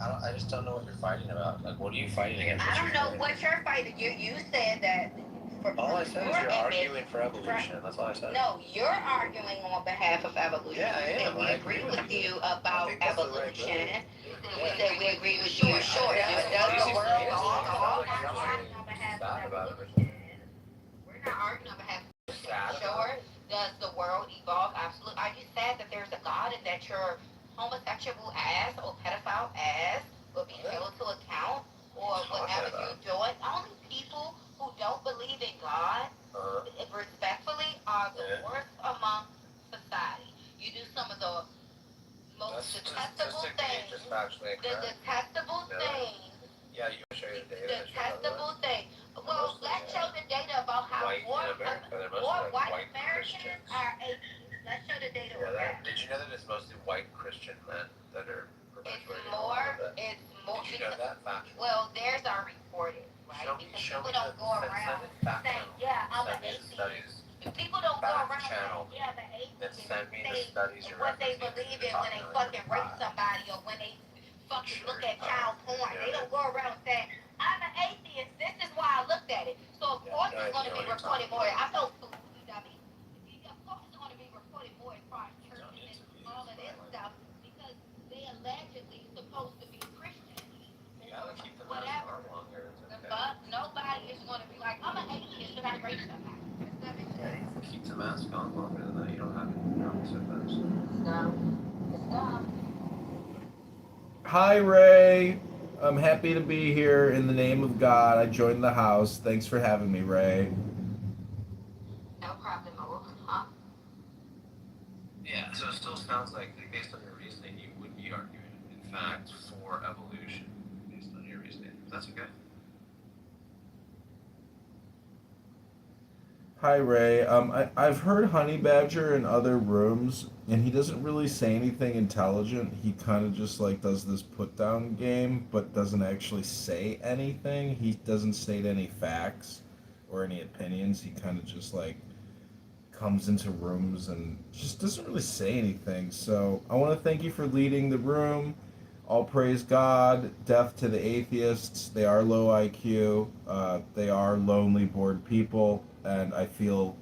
I just don't know what you're fighting about. Like, what are you fighting against? I don't know what you're fighting. You said that. All I said is you're arguing for evolution. That's all I said. No, you're arguing on behalf of evolution. Yeah, I am. And we agree with you about evolution. We said we agree with you. Sure. Does the world all arguing on behalf of evolution? We're not arguing on behalf of evolution. Sure. Does the world evolve? Absolutely. Are you sad that there's a God and that your homosexual ass or pedophile ass will be held to account or whatever you're doing? Only people who don't believe in God, respectfully, are the worst among society. You do some of the most detestable things. The detestable things. Yeah, you can show you the data. Detestable things. Well, let's show the data about how more white Americans are atheists. Let's show the data on that. Did you know that it's mostly white Christian men that are perpetuating all of it? It's more. Did you know that fact? Well, theirs are reported, right? Because people don't go around saying, yeah, I'm an atheist. People don't go around saying, yeah, I'm an atheist. What they believe in when they fucking rape somebody or when they fucking look at child porn. They don't go around saying, I'm an atheist. This is why I looked at it. So of course it's going to be reported more. I know you dummy. Of course it's going to be reported more as far as churches and all of this stuff because they allegedly supposed to be Christian. Whatever. But nobody is going to be like, I'm an atheist and I rape somebody. Keep the mask on longer than that. You don't have to drop so fast. No. Stop. Hi, Ray. I'm happy to be here in the name of God. I joined the house. Thanks for having me, Ray. No problem, huh? Yeah, so it still sounds like, based on your reasoning, you would be arguing, in fact, for evolution, based on your reasoning. That's okay. Hi, Ray. I've heard Honey Badger in other rooms, and he doesn't really say anything intelligent. He kind of just like does this put down game, but doesn't actually say anything. He doesn't state any facts or any opinions. He kind of just like comes into rooms and just doesn't really say anything. So I want to thank you for leading the room. All praise God. Death to the atheists. They are low IQ. They are lonely, bored people, and I feel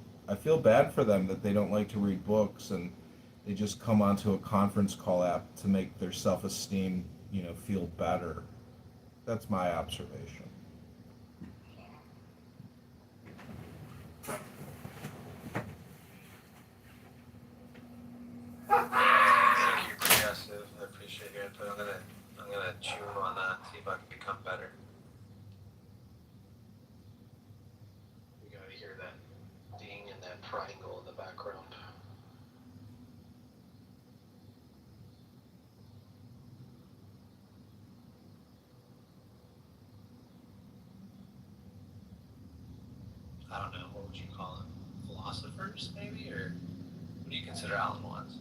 bad for them that they don't like to read books and they just come onto a conference call app to make their self-esteem, feel better. That's my observation. Thank you, Progressive. I appreciate your input. I'm gonna chew on that, see if I can become better. You gotta hear that ding and that triangle in the background. I don't know, what would you call them? Philosophers, maybe? Or what do you consider Alan Watts?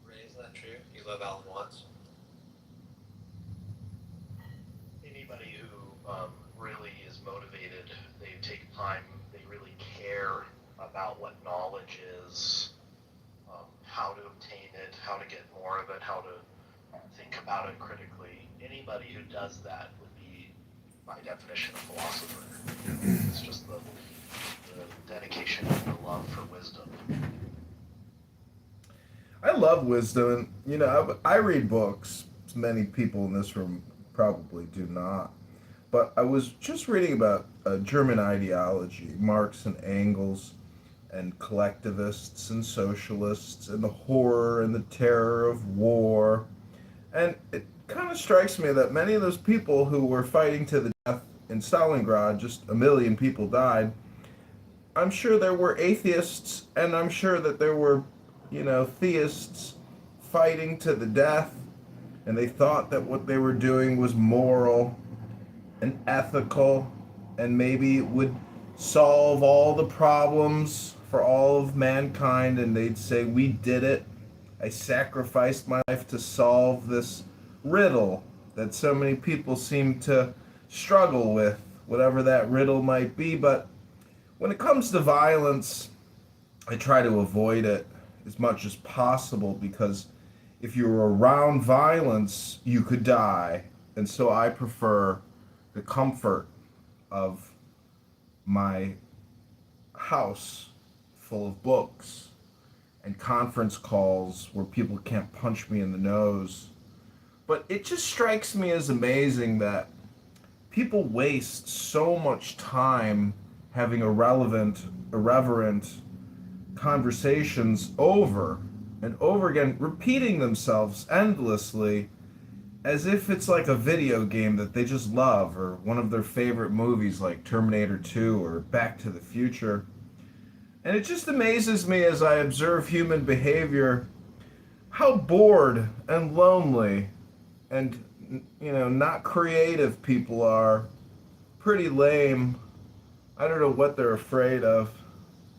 Ray, is that true? You love Alan Watts? Anybody who really is motivated, they take time, they really care about what knowledge is, how to obtain it, how to get more of it, how to think about it critically. Anybody who does that would be, by definition, a philosopher. It's just the dedication and the love for wisdom. I love wisdom, and I read books. Many people in this room probably do not. But I was just reading about German ideology, Marx and Engels, and collectivists and socialists, and the horror and the terror of war. And it kind of strikes me that many of those people who were fighting to the death in Stalingrad, just a million people died. I'm sure there were atheists, and I'm sure that there were, theists fighting to the death, and they thought that what they were doing was moral and ethical, and maybe it would solve all the problems for all of mankind, and they'd say, "We did it. I sacrificed my life to solve this riddle that so many people seem to struggle with, whatever that riddle might be." But when it comes to violence, I try to avoid it as much as possible because if you're around violence, you could die. And so I prefer the comfort of my house full of books and conference calls where people can't punch me in the nose. But it just strikes me as amazing that people waste so much time having irreverent conversations over and over again, repeating themselves endlessly as if it's like a video game that they just love or one of their favorite movies like Terminator 2 or Back to the Future. And it just amazes me as I observe human behavior how bored and lonely and not creative people are. Pretty lame. I don't know what they're afraid of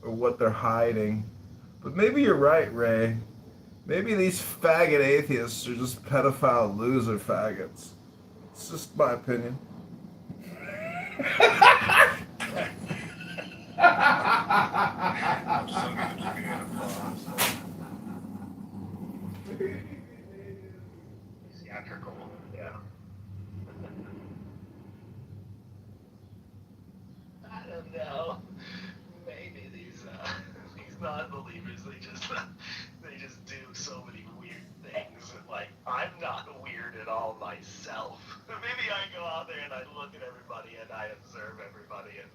or what they're hiding. But maybe you're right, Ray. Maybe these faggot atheists are just pedophile loser faggots. It's just my opinion. I'm still gonna give you an applause. Theatrical, yeah. I don't know. Maybe these non-believers, they just do so many weird things. And like, I'm not weird at all myself. Maybe I go out there and I look at everybody and I observe everybody, and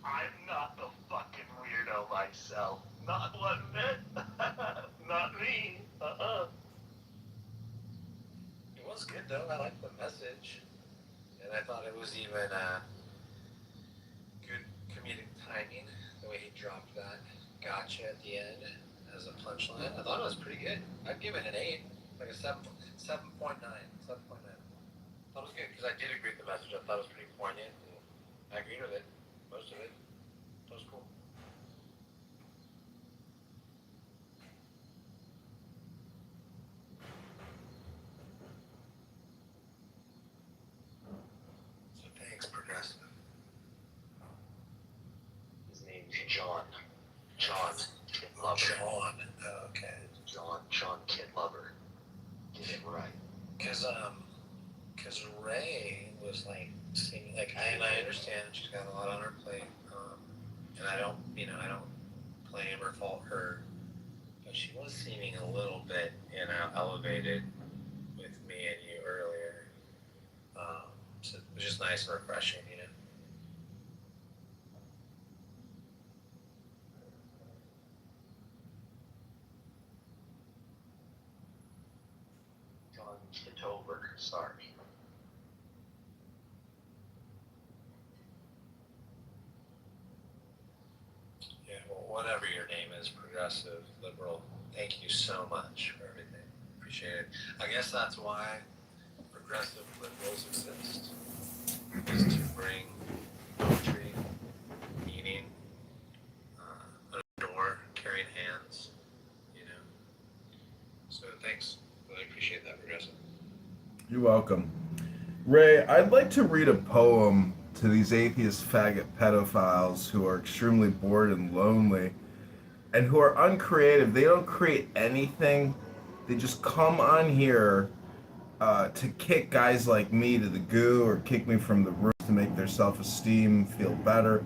I'm not the fucking weirdo myself. Not one bit. Not me. It was good though. I liked the message, and I thought it was even good comedic timing the way he dropped that gotcha at the end as a punchline. I thought it was pretty good. I'd give it an 8, like a 7.9. 7.9. Thought it was good because I did agree with the message. I thought it was pretty poignant, and I agreed with it, most of it. That was cool. So thanks, Progressive. Cause Ray was like seeming like I understand she's got a lot on her plate, and I don't blame or fault her, but she was seeming a little bit, elevated with me and you earlier. So it was just nice and refreshing, John Kitover, sorry. Yeah, well, whatever your name is, progressive, liberal, thank you so much for everything. Appreciate it. I guess that's why progressive liberals exist, is to bring poetry, meaning, a door, carrying hands, So thanks. Really appreciate that, progressive. You're welcome. Ray, I'd like to read a poem to these atheist faggot pedophiles who are extremely bored and lonely and who are uncreative. They don't create anything. They just come on here to kick guys like me to the goo or kick me from the roof to make their self-esteem feel better.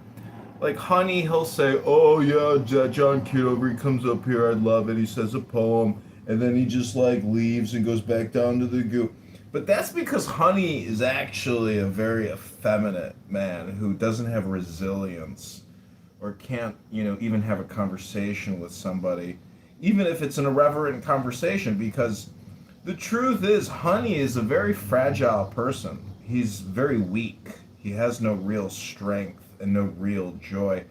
Like Honey, he'll say, "Oh yeah, John Kitover, he comes up here, I love it. He says a poem, and then he just like leaves and goes back down to the goo." But that's because Honey is actually a very effeminate man who doesn't have resilience or can't, even have a conversation with somebody, even if it's an irreverent conversation, because the truth is, Honey is a very fragile person. He's very weak. He has no real strength and no real joy.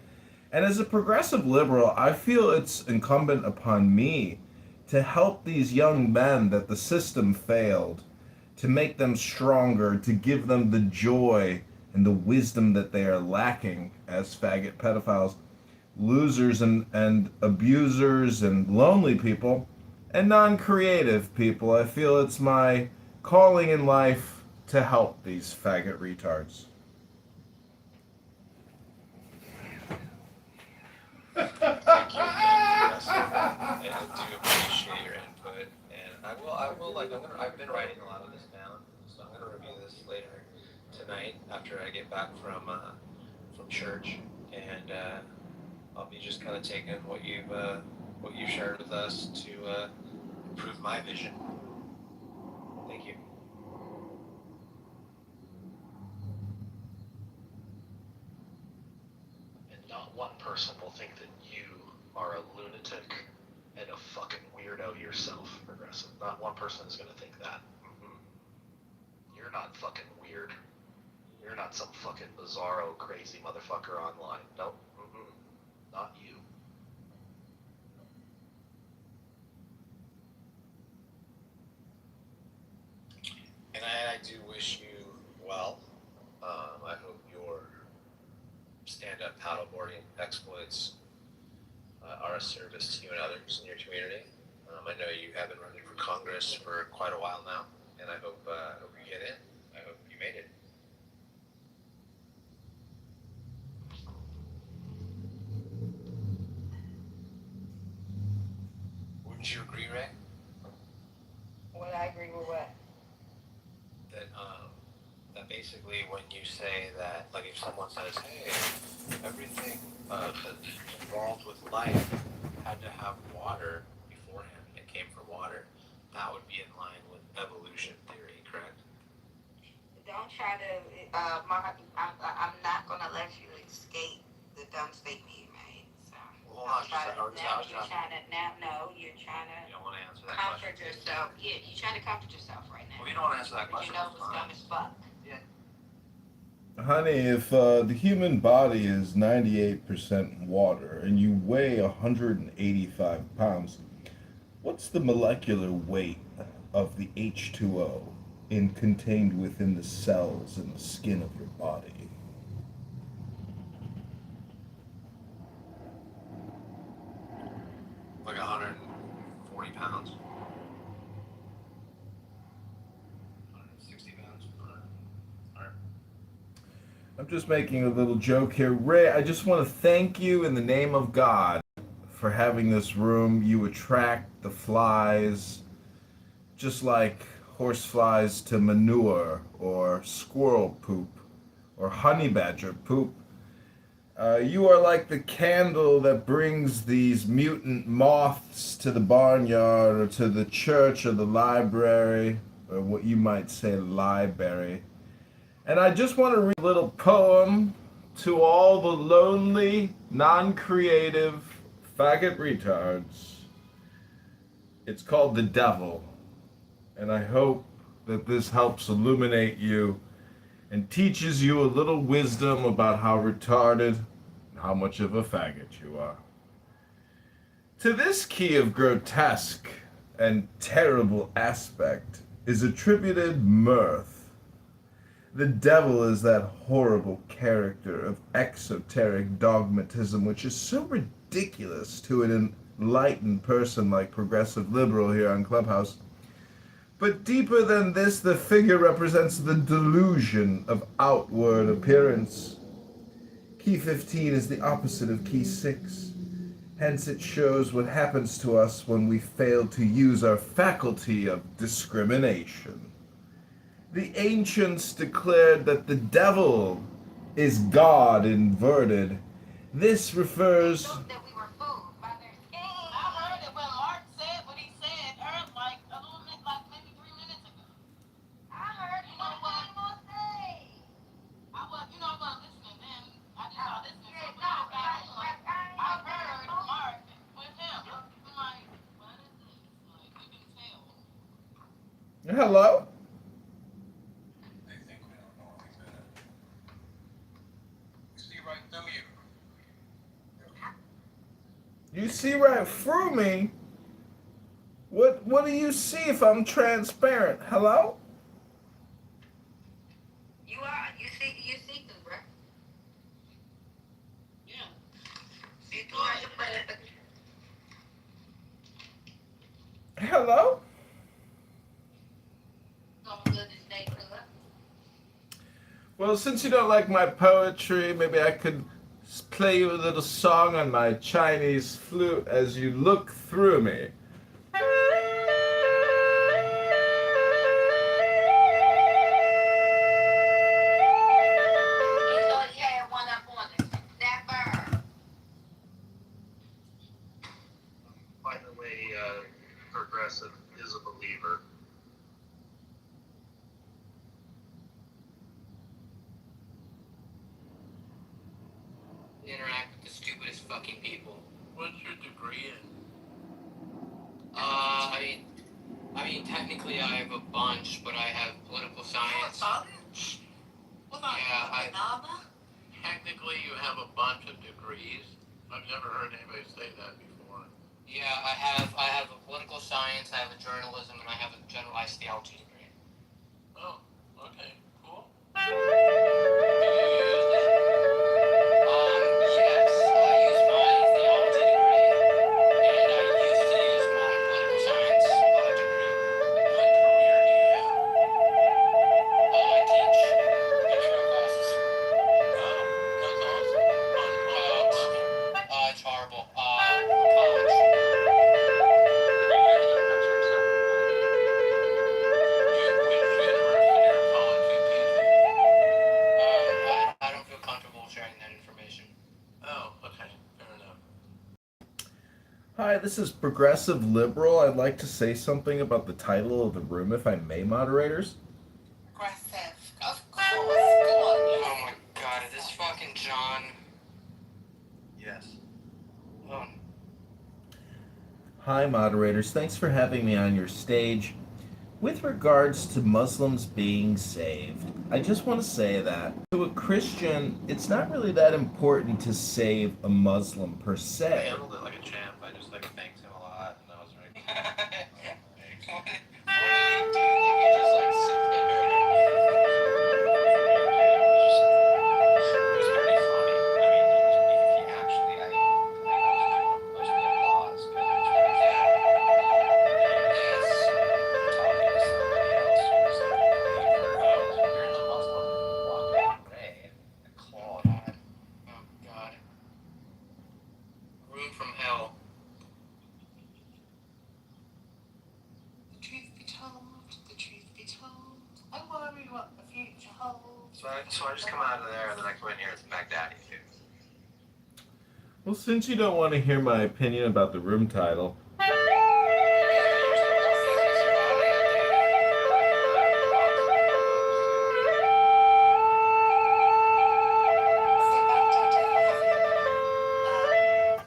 And as a progressive liberal, I feel it's incumbent upon me to help these young men that the system failed, to make them stronger, to give them the joy and the wisdom that they are lacking as faggot pedophiles, losers and abusers and lonely people and non-creative people. I feel it's my calling in life to help these faggot retards. Thank you again, progressive. I do appreciate your input, and I've been writing a lot of this down, so I'm gonna review this later tonight after I get back from church, and I'll be just kind of taking what you've shared with us to improve my vision. Thank you. And not one person will think that you are a lunatic and a fucking weirdo yourself, progressive. Not one person is gonna think that. You're not fucking weird. You're not some fucking bizarro crazy motherfucker online. Nope. Not you. And I do wish you well. I hope your stand-up paddleboarding exploits are a service to you and others in your community. I know you have been running for Congress for quite a while now, and I hope you get in. I hope you made it. Wouldn't you agree, Ray? Would I agree with what? That basically when you say that, like if someone says, hey, everything that's involved with life had to have water beforehand, it came from water, that would be in line with evolution theory, correct? Don't try to, I'm not gonna let you escape the dumb statement you made, so. Well, hold on, You're trying to you don't want to answer that comfort question. yourself. Yeah, you're trying to comfort yourself right now. Well, you don't want to answer that question. You know it's dumb as fuck. Honey, if the human body is 98% water and you weigh 185 pounds, what's the molecular weight of the H2O contained within the cells in the skin of your body? Like 140 pounds. 160 pounds. I'm just making a little joke here. Ray, I just want to thank you in the name of God for having this room. You attract the flies just like horseflies to manure, or squirrel poop, or honey badger poop. You are like the candle that brings these mutant moths to the barnyard, or to the church, or the library, or what you might say, library. And I just want to read a little poem to all the lonely, non-creative, faggot retards. It's called The Devil, and I hope that this helps illuminate you and teaches you a little wisdom about how retarded and how much of a faggot you are. To this key of grotesque and terrible aspect is attributed mirth. The devil is that horrible character of exoteric dogmatism which is so ridiculous to an enlightened person like Progressive Liberal here on Clubhouse. But deeper than this, the figure represents the delusion of outward appearance. Key 15 is the opposite of key 6. Hence it shows what happens to us when we fail to use our faculty of discrimination. The ancients declared that the devil is God inverted. This refers... Hello? They think we don't know any better. We see right through you. You see right through me? What do you see if I'm transparent? Hello? You are. You see through, bro. Yeah. See through how you put it. Hello? Well, since you don't like my poetry, maybe I could play you a little song on my Chinese flute as you look through me. By the way, Progressive is a believer. Interact with the stupidest fucking people. What's your degree in? I mean, technically I have a bunch, but I have political science. Technically, you have a bunch of degrees. I've never heard anybody say that before. Yeah, I have a political science, I have a journalism, and I have a generalized theology degree. Oh, okay, cool. Yes, I use my theology degree, and I used to use my political science degree. What career do you have? I teach intro classes. Oh, that's awesome. On what level? It's horrible. College. Which university or college you teaching? I don't feel comfortable sharing that information. Oh, okay, fair enough. Hi, this is Progressive Liberal. I'd like to say something about the title of the room, if I may, moderators. Aggressive. Of course. Oh my god, is this fucking John? Yes. Oh. Hi, moderators. Thanks for having me on your stage. With regards to Muslims being saved, I just want to say that to a Christian, it's not really that important to save a Muslim per I se. handled it like a champ. I just thanked him a lot, and that was very cool. Room from Hell. So I just come out of there and then I come in here as Baghdadi food. Well, since you don't want to hear my opinion about the room title,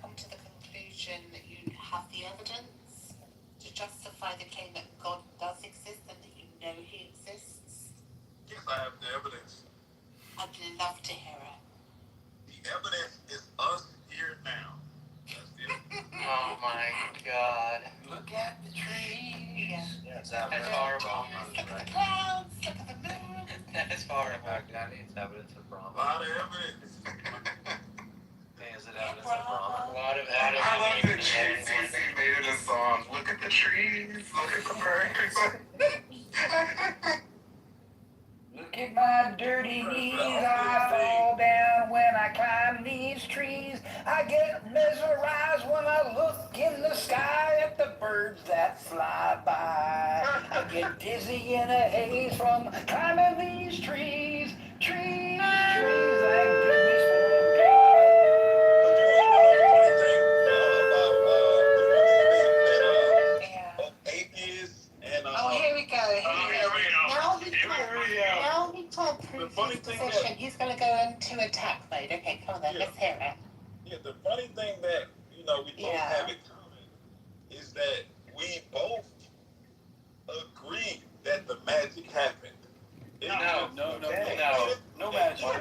come to the conclusion that you have the evidence to justify the claim that God does exist and that you know He exists? Yes, I have the evidence. I'd love to hear it. The evidence is us here now. That's it. Oh my God. Look at the trees. Yeah, it's That's evidence. horrible. Look at the clouds. Look at the moon. That is horrible. Baghdadi, it's evidence of A Brahma. lot of evidence. Hey, is it evidence of Brahma? A lot of I love the evidence. cheesy made it a song. Look at the trees. Look at the birds. Look at my dirty knees, I fall down when I climb these trees. I get mesmerized when I look in the sky at the birds that fly by. I get dizzy in a haze from climbing these trees, trees, like goodness for Atheists and Oh, here we go. here we go. Now he told The prove funny his thing position. He's going to go into attack mode. Okay, come on then. Yeah. Let's hear it. Yeah, the funny thing that we both have in common is that we both agree that the magic happened. No magic.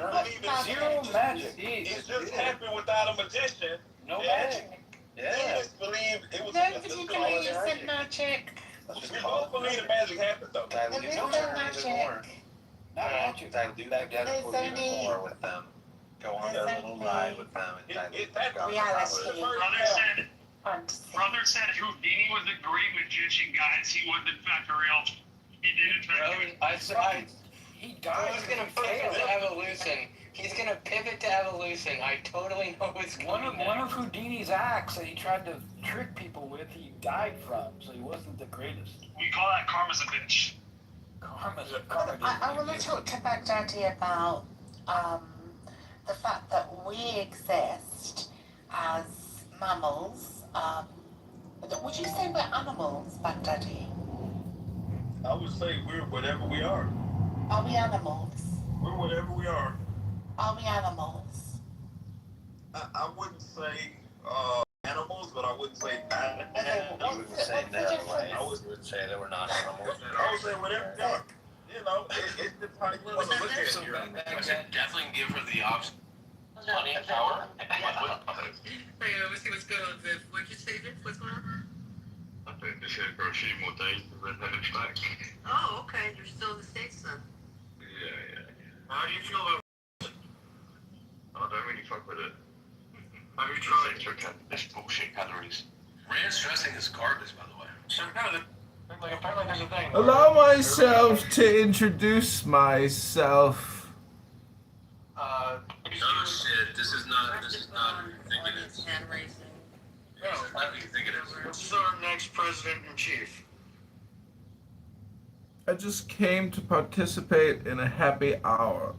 Zero magic. It just happened without a magician. No And magic. We just believe it was. Nobody believes in magic. We both believe the magic happened though. There is no magic. Not magic. Dilute Baghdadi food even more with them. Go on their little ride with them and dilute Reality. Brother said Houdini was a great magician, guys. He was in fact real. He did in fact. He died. He's gonna pivot to evolution. He's gonna pivot to evolution. I totally know what's One going of Houdini's acts that he tried to trick people with, he died from, so he wasn't the greatest. We call that karma's a bitch. Karma I want to talk to Baghdadi about the fact that we exist as mammals. Would you say we're animals, Baghdadi? I would say we're whatever we are. Are we animals? We're whatever we are. Are we animals? I wouldn't say animals, but I wouldn't say I wouldn't say never, right? I would say that we're not animals. I would say whatever we are. You know, it's just how you want to look at it. I should definitely give her the option. Money, power. Hey, let's see what's going on, Viv. What'd you say, Viv? What's going on? I think this should go a few more days to run that back. Oh, okay. You're still in the States then. Yeah. How do you feel about I don't really fuck with it. Have you tried to cut this bullshit calories? Ranch dressing is garbage, by the way. So apparently there's a thing. allow myself to introduce myself. No shit, this is not who you think it is. Hand raising. This is not who you think it is. What's our next president in chief? I just came to participate in a happy hour.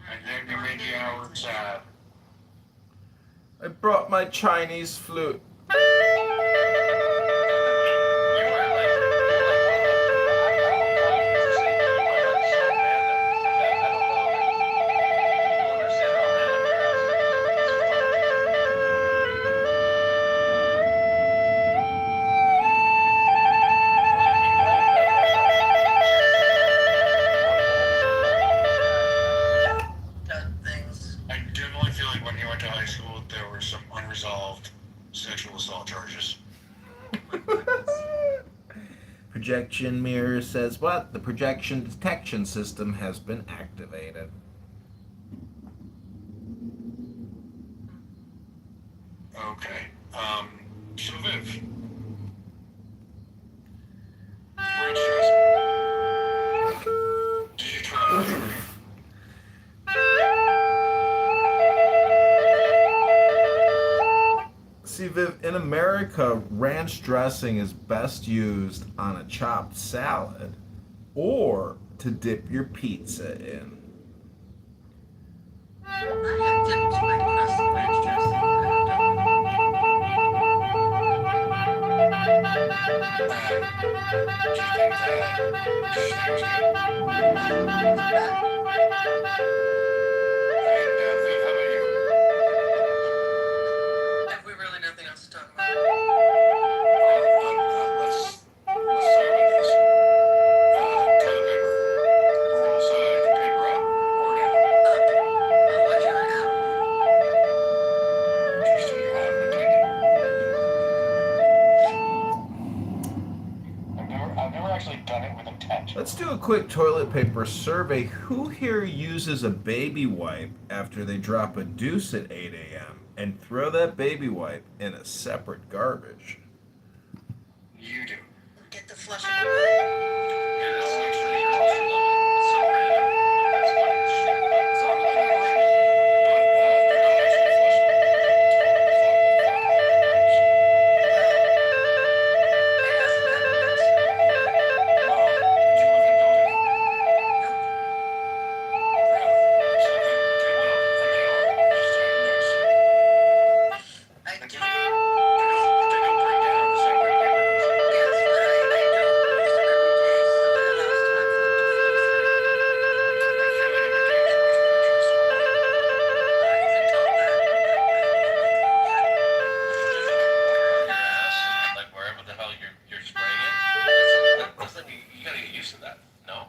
I think you made the hour sad. I brought my Chinese flute. I definitely feel like when you went to high school, there were some unresolved sexual assault charges. Projection mirror says what? The projection detection system has been activated. Okay. So Viv. Ranch dressing. Did you try it? See, Viv, in America, ranch dressing is best used on a chopped salad or to dip your pizza in. I have dipped my crust in ranch dressing. Do you think that steak's good? And Viv, how about you? Have we really nothing else to talk about? Let's talk about this. Toilet paper. Who rolls paper up or down? I'll watch you right now. Tristan, you have an opinion? I've never actually done it with intent. Let's do a quick toilet paper survey. Who here uses a baby wipe after they drop a deuce at 8 a.m. and throw that baby wipe in a separate garbage? You do. Get the flushing away. Yeah, that's actually it's so random. That's funny as shit. It's not really that random. But they're not actually flushing the It hasn't happened. Do you live in a building? Nope. Really? So they will. They are. Just next to you. I They do. don't break down the same way paper does. Yes, but I don't use them every day, so it allows time for them to freeze. I feel like every day is much better choice than one. You've been told that. Where on your ass, like wherever the hell you're spraying it, that's like you gotta get used to that. No?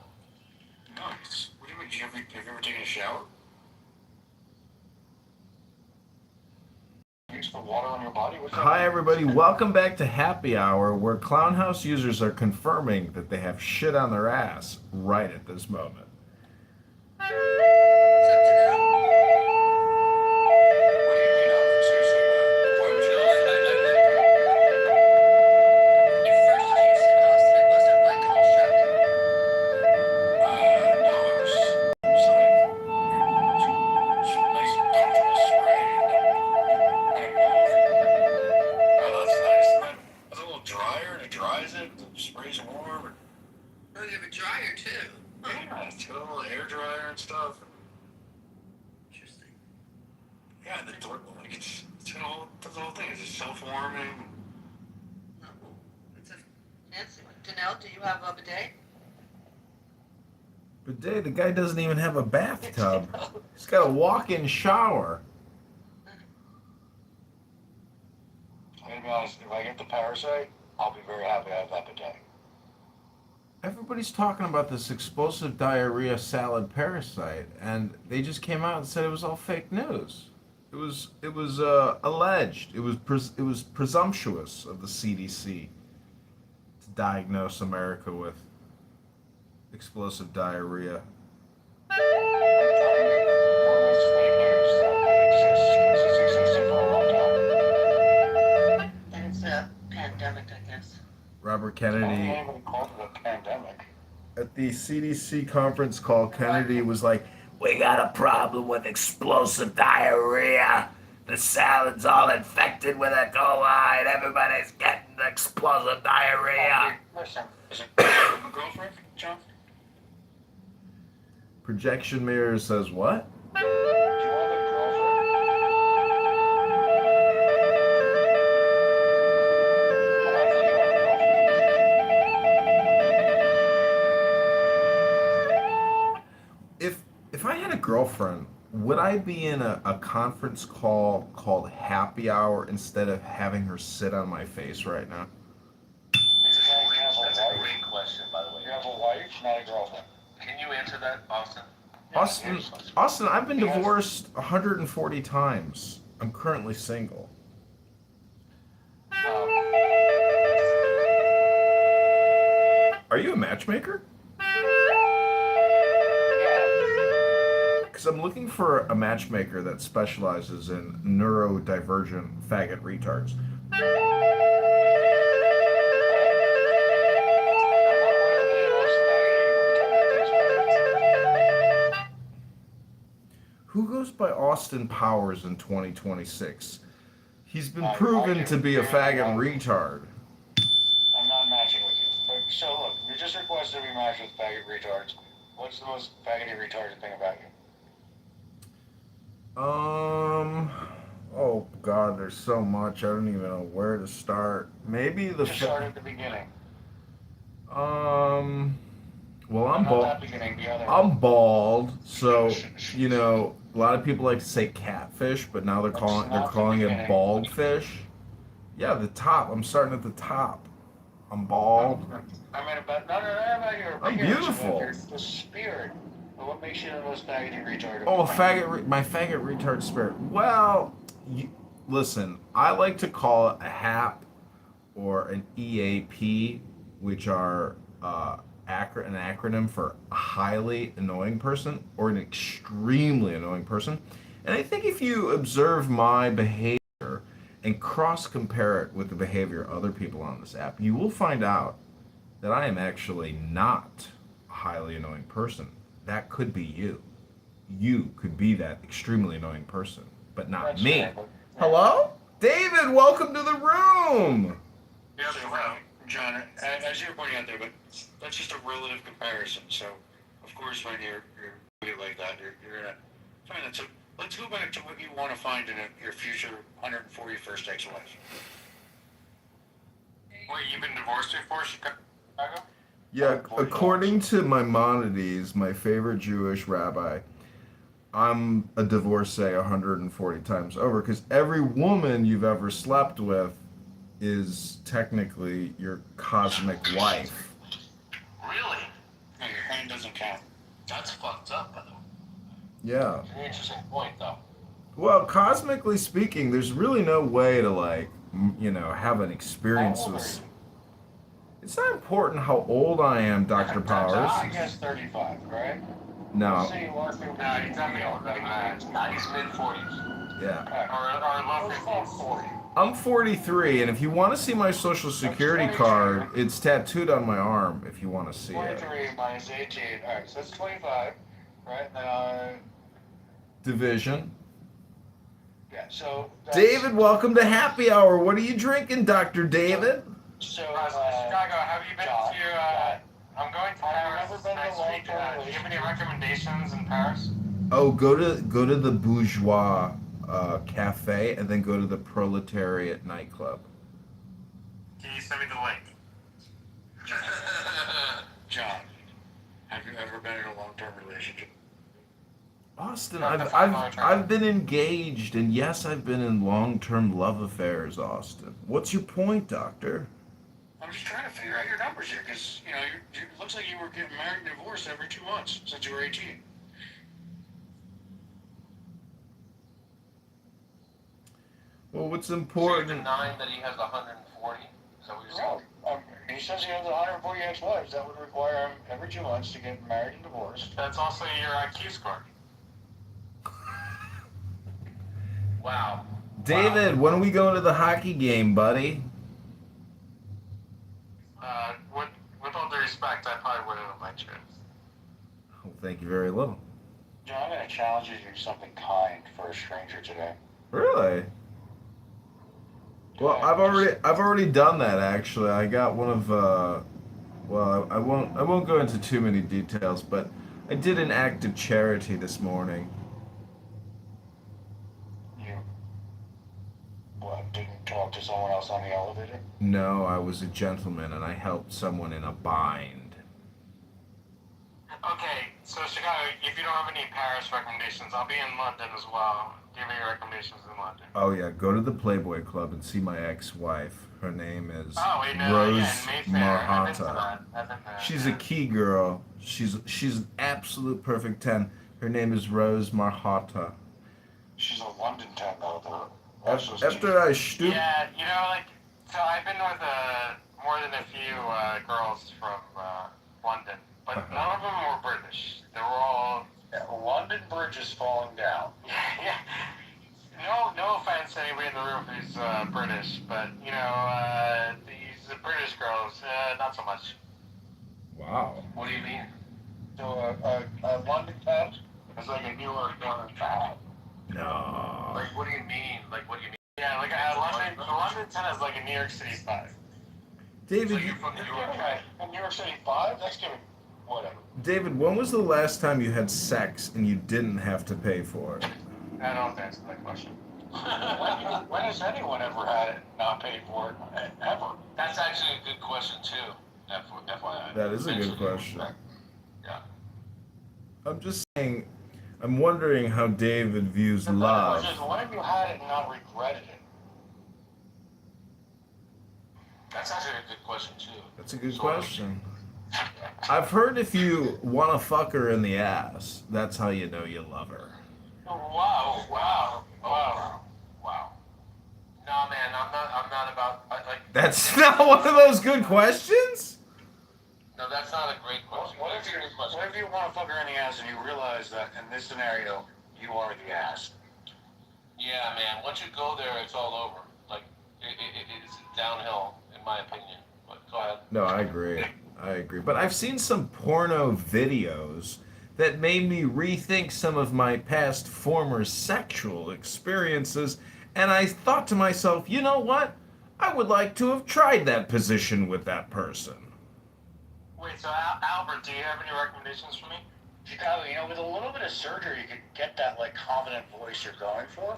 No. What do you mean? Have you ever taken a shower? You just put water on your body? What's that Hi, mean? everybody. Welcome back to Happy Hour, where Clown House users are confirming that they have shit on their ass right at this moment. It's up to them. What do you mean? Seriously, why would you do that? Your first use in Austin, it wasn't like all shocking. No, it was just like nice comfortable spray and move. Oh, that's nice. And then it's a little drier and it dries it. The spray's warm. And, Oh, you have a dryer too. yeah, it's got a little hair dryer and stuff. Interesting. Yeah, and the door, like it's got the whole thing. It's just self-warming. Oh, it's a fancy one. Danelle, do you have a bidet? But Dave, the guy doesn't even have a bathtub. He's got a walk-in shower. I'm gonna be honest, if I get the parasite, I'll be very happy I have that bidet. Everybody's talking about this explosive diarrhea salad parasite, and they just came out and said it was all fake news. It was alleged. It was presumptuous of the CDC to diagnose America with explosive diarrhea. More or less fake news that exists because it's existed for a long time. Then it's a pandemic, I guess. Robert I don't Kennedy, think anybody called it a pandemic. at the CDC conference call, Kennedy was like, "We got a problem with explosive diarrhea. The salad's all infected with E. coli, and everybody's getting explosive diarrhea." Listen, is it a girlfriend, John? Projection mirror says what? Do you have a girlfriend? I think you have a girlfriend. If I had a girlfriend, would I be in a conference call called Happy Hour instead of having her sit on my face right now? That's a great question, by the way. You have a wife, not a girlfriend. Can you answer that, Austin? Austin, I've been divorced 140 times. I'm currently single. Are you a matchmaker? Because I'm looking for a matchmaker that specializes in neurodivergent faggot retards. Who goes by Austin Powers in 2026? He's been proven to be a faggot retard. I'm not matching with you. But so look, you just requested we match with faggot retards. What's the most faggoty retarded thing about you? Oh God, there's so much. I don't even know where to start. Maybe the. Just start at the beginning. Well, I'm Not bald. that beginning, the other I'm bald, so you know a lot of people like to say catfish, but now they're not the calling it beginning. bald fish. Yeah, the top. I'm starting at the top. I'm bald. I mean, about not about your I'm appearance, beautiful. but the spirit. What makes you the most faggoty retarded? Oh, my faggot retard spirit. Well, listen, I like to call it a HAP or an EAP, which are an acronym for a highly annoying person or an extremely annoying person. And I think if you observe my behavior and cross compare it with the behavior of other people on this app, you will find out that I am actually not a highly annoying person. That could be you. You could be that extremely annoying person, but not That's me. fair, but- Hello? David, welcome to the room! Yeah, so, John, as you're pointing out there, but that's just a relative comparison. So, of course, when you're doing it like that, you're gonna find that. So, let's go back to what you want to find in your future 141st ex-wife. Wait, you've been divorced before, Chicago? Yeah, according to Maimonides, my favorite Jewish rabbi, I'm a divorcee 140 times over because every woman you've ever slept with is technically your cosmic wife. Really? No, your hand doesn't count. That's fucked up, by the way. Yeah. It's an interesting point, though. Well, cosmically speaking, there's really no way to have an experience How old are with. you? It's not important how old I am, Dr. Powers. I guess 35, right? No. Let's say you are 50. No, he's definitely older than that. He's mid-40s. Yeah. Or low 50s. 40. I'm 43, and if you want to see my social security card, it's tattooed on my arm. If you want to see it. 23 minus 18. All right, so that's 25, right? Now, Division. yeah, so. David, welcome to Happy Hour. What are you drinking, Dr. David? So, Chicago, have you been John, to? I'm going to Paris never been to next week. Do you have any recommendations in Paris? Oh, go to the Bourgeois cafe, and then go to the Proletariat nightclub. Can you send me the link? John, have you ever been in a long-term relationship? Austin, I've been engaged, and yes, I've been in long-term love affairs. Austin, what's your point, Doctor? I'm just trying to figure out your numbers here, because, it looks like you were getting married and divorced every 2 months since you were 18. Well, what's So you're important? denying that he has 140? Is that what you're saying? No, he says he has 140 ex-wives. That would require him every 2 months to get married and divorced. That's also your IQ score. Wow. David, when are we going to the hockey game, buddy? With all due respect, I probably wouldn't have let you. Oh, thank you very little. John, I'm going to challenge you to do something kind for a stranger today. Really? Well, I've already done that actually. I got one of well, I won't go into too many details, but I did an act of charity this morning. You, didn't talk to someone else on the elevator? No, I was a gentleman and I helped someone in a bind. Okay, so Chicago, if you don't have any Paris recommendations, I'll be in London as well. Do you have any recommendations in London? Oh yeah, go to the Playboy Club and see my ex-wife. Her name is Rose Marhata. She's a key girl. She's an absolute perfect 10. Her name is Rose Marhata. She's a London 10, though. After I stoop. Yeah, so I've been with more than a few girls from London, but none of them were British. They were all... Yeah, London Bridge is falling down. Yeah. No offense to anybody in the room who's British, but, these British girls, not so much. Wow. What do you mean? So, a London 10 is like a New York 1 No. Like, what do you mean? Like, what do you mean? Yeah, like the London 10 is like a New York City 5. David, so you're from New York, right? New York City 5? That's giving whatever. David, when was the last time you had sex and you didn't have to pay for it? I don't answer that question. when has anyone ever had it not paid for it? Ever? That's actually a good question too. FYI. That is a good question. Yeah. I'm just saying, I'm wondering how David views The love. question is, when have you had it and not regretted it? That's actually a good question too. That's a good question. I've heard if you want to fuck her in the ass, that's how you know you love her. Wow. No, man, I'm not about like. That's not one of those good questions? No, that's not a great question. What if you want to fuck her in the ass and you realize that in this scenario you are the ass? Yeah, man. Once you go there, it's all over. Like it's downhill, in my opinion. But go ahead. No, I agree. But I've seen some porno videos that made me rethink some of my past former sexual experiences, and I thought to myself, you know what? I would like to have tried that position with that person. Wait, so Albert, do you have any recommendations for me? Chicago, with a little bit of surgery, you could get that like confident voice you're going for.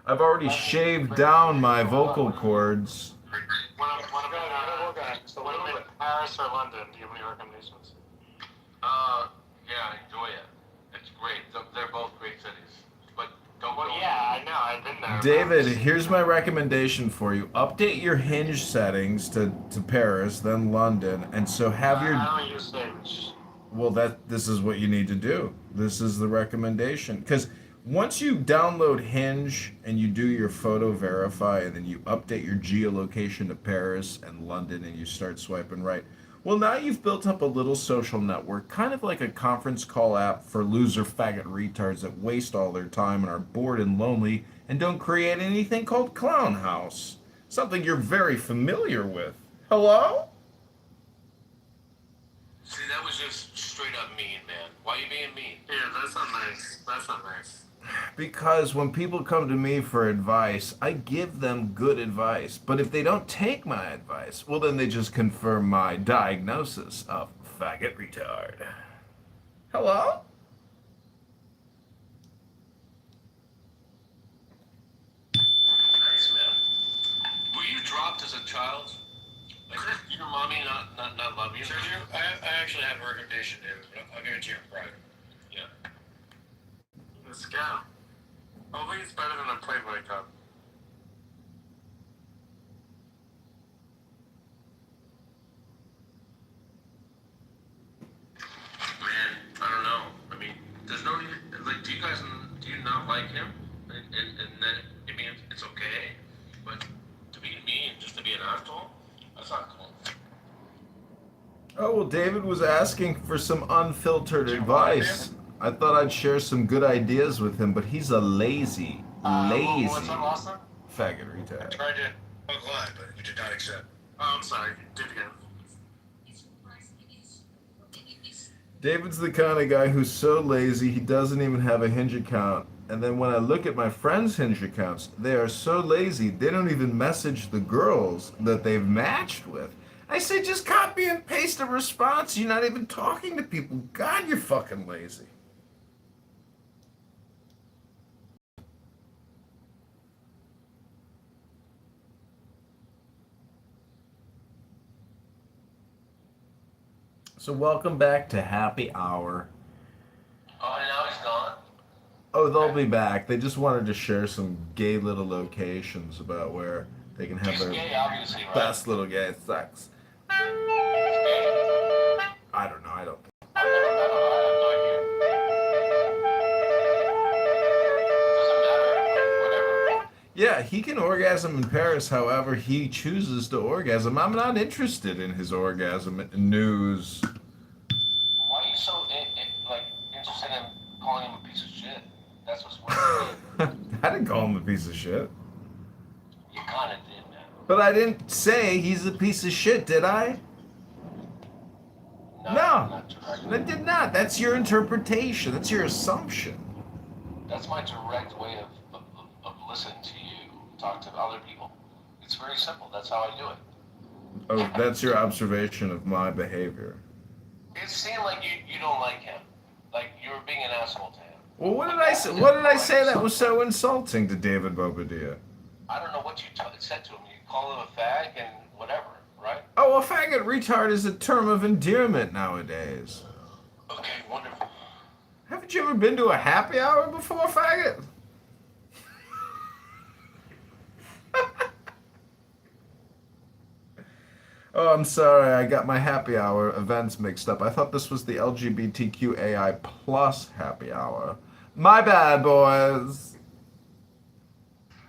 I've already shaved down my vocal cords. When I'm in Paris or London, do you have any recommendations? Yeah, enjoy it. It's great. They're both great cities. But don't go. Yeah, I know. I've been there. David, here's my recommendation for you. Update your Hinge settings to Paris, then London, and so have your... I don't use Hinge. Well, this is what you need to do. This is the recommendation. Because once you download Hinge and you do your photo verify and then you update your geolocation to Paris and London and you start swiping right, well, now you've built up a little social network, kind of like a conference call app for loser faggot retards that waste all their time and are bored and lonely and don't create anything called Clown House. Something you're very familiar with. Hello? See, that was just straight up mean, man. Why are you being mean? Yeah, that's not nice. That's not nice. Because when people come to me for advice, I give them good advice. But if they don't take my advice, well, then they just confirm my diagnosis of faggot retard. Hello? Nice, man. Were you dropped as a child? Like, did your mommy not love you? Sergio, I actually have a recommendation, David, but I'll give it to you in private. Yeah. Let's go. Hopefully it's better than a Playboy cup. Man, I don't know. I mean, there's no need. Like, do you not like him? And then, I mean, it's okay. But to be mean, just to be an asshole, that's not cool. Oh, well, David was asking for some unfiltered advice. I thought I'd share some good ideas with him, but he's a lazy What's up, Austin? faggot retard. Tried to hook line, but you did not accept. Oh, I'm sorry. Do it again. David's the kind of guy who's so lazy he doesn't even have a Hinge account. And then when I look at my friends' Hinge accounts, they are so lazy they don't even message the girls that they've matched with. I say just copy and paste a response. You're not even talking to people. God, you're fucking lazy. So welcome back to Happy Hour. Oh, and now he's gone? Oh, they'll be back. They just wanted to share some gay little locations about where they can have He's their gay, obviously, right? best little gay sex. He's gay. I don't know. I don't think. I've never met him. I have no idea. Doesn't matter. Whatever. Yeah, he can orgasm in Paris however he chooses to orgasm. I'm not interested in his orgasm news. Why are you so interested in calling him a piece of shit? That's what's weird. I didn't call him a piece of shit. You kind of did, man. But I didn't say he's a piece of shit, did I? No, I did not. That's your interpretation. That's your assumption. That's my direct way of listening to you talk to other people. It's very simple. That's how I do it. Oh, that's your observation of my behavior. It seemed like you don't like him. Like you were being an asshole to him. Well, what did I say? What did I say that was so insulting to David Bobadilla? I don't know what you said to him. You call him a fag and whatever, right? Oh, a faggot retard is a term of endearment nowadays. Okay, wonderful. Haven't you ever been to a happy hour before, faggot? Oh, I'm sorry. I got my happy hour events mixed up. I thought this was the LGBTQAI plus happy hour. My bad, boys.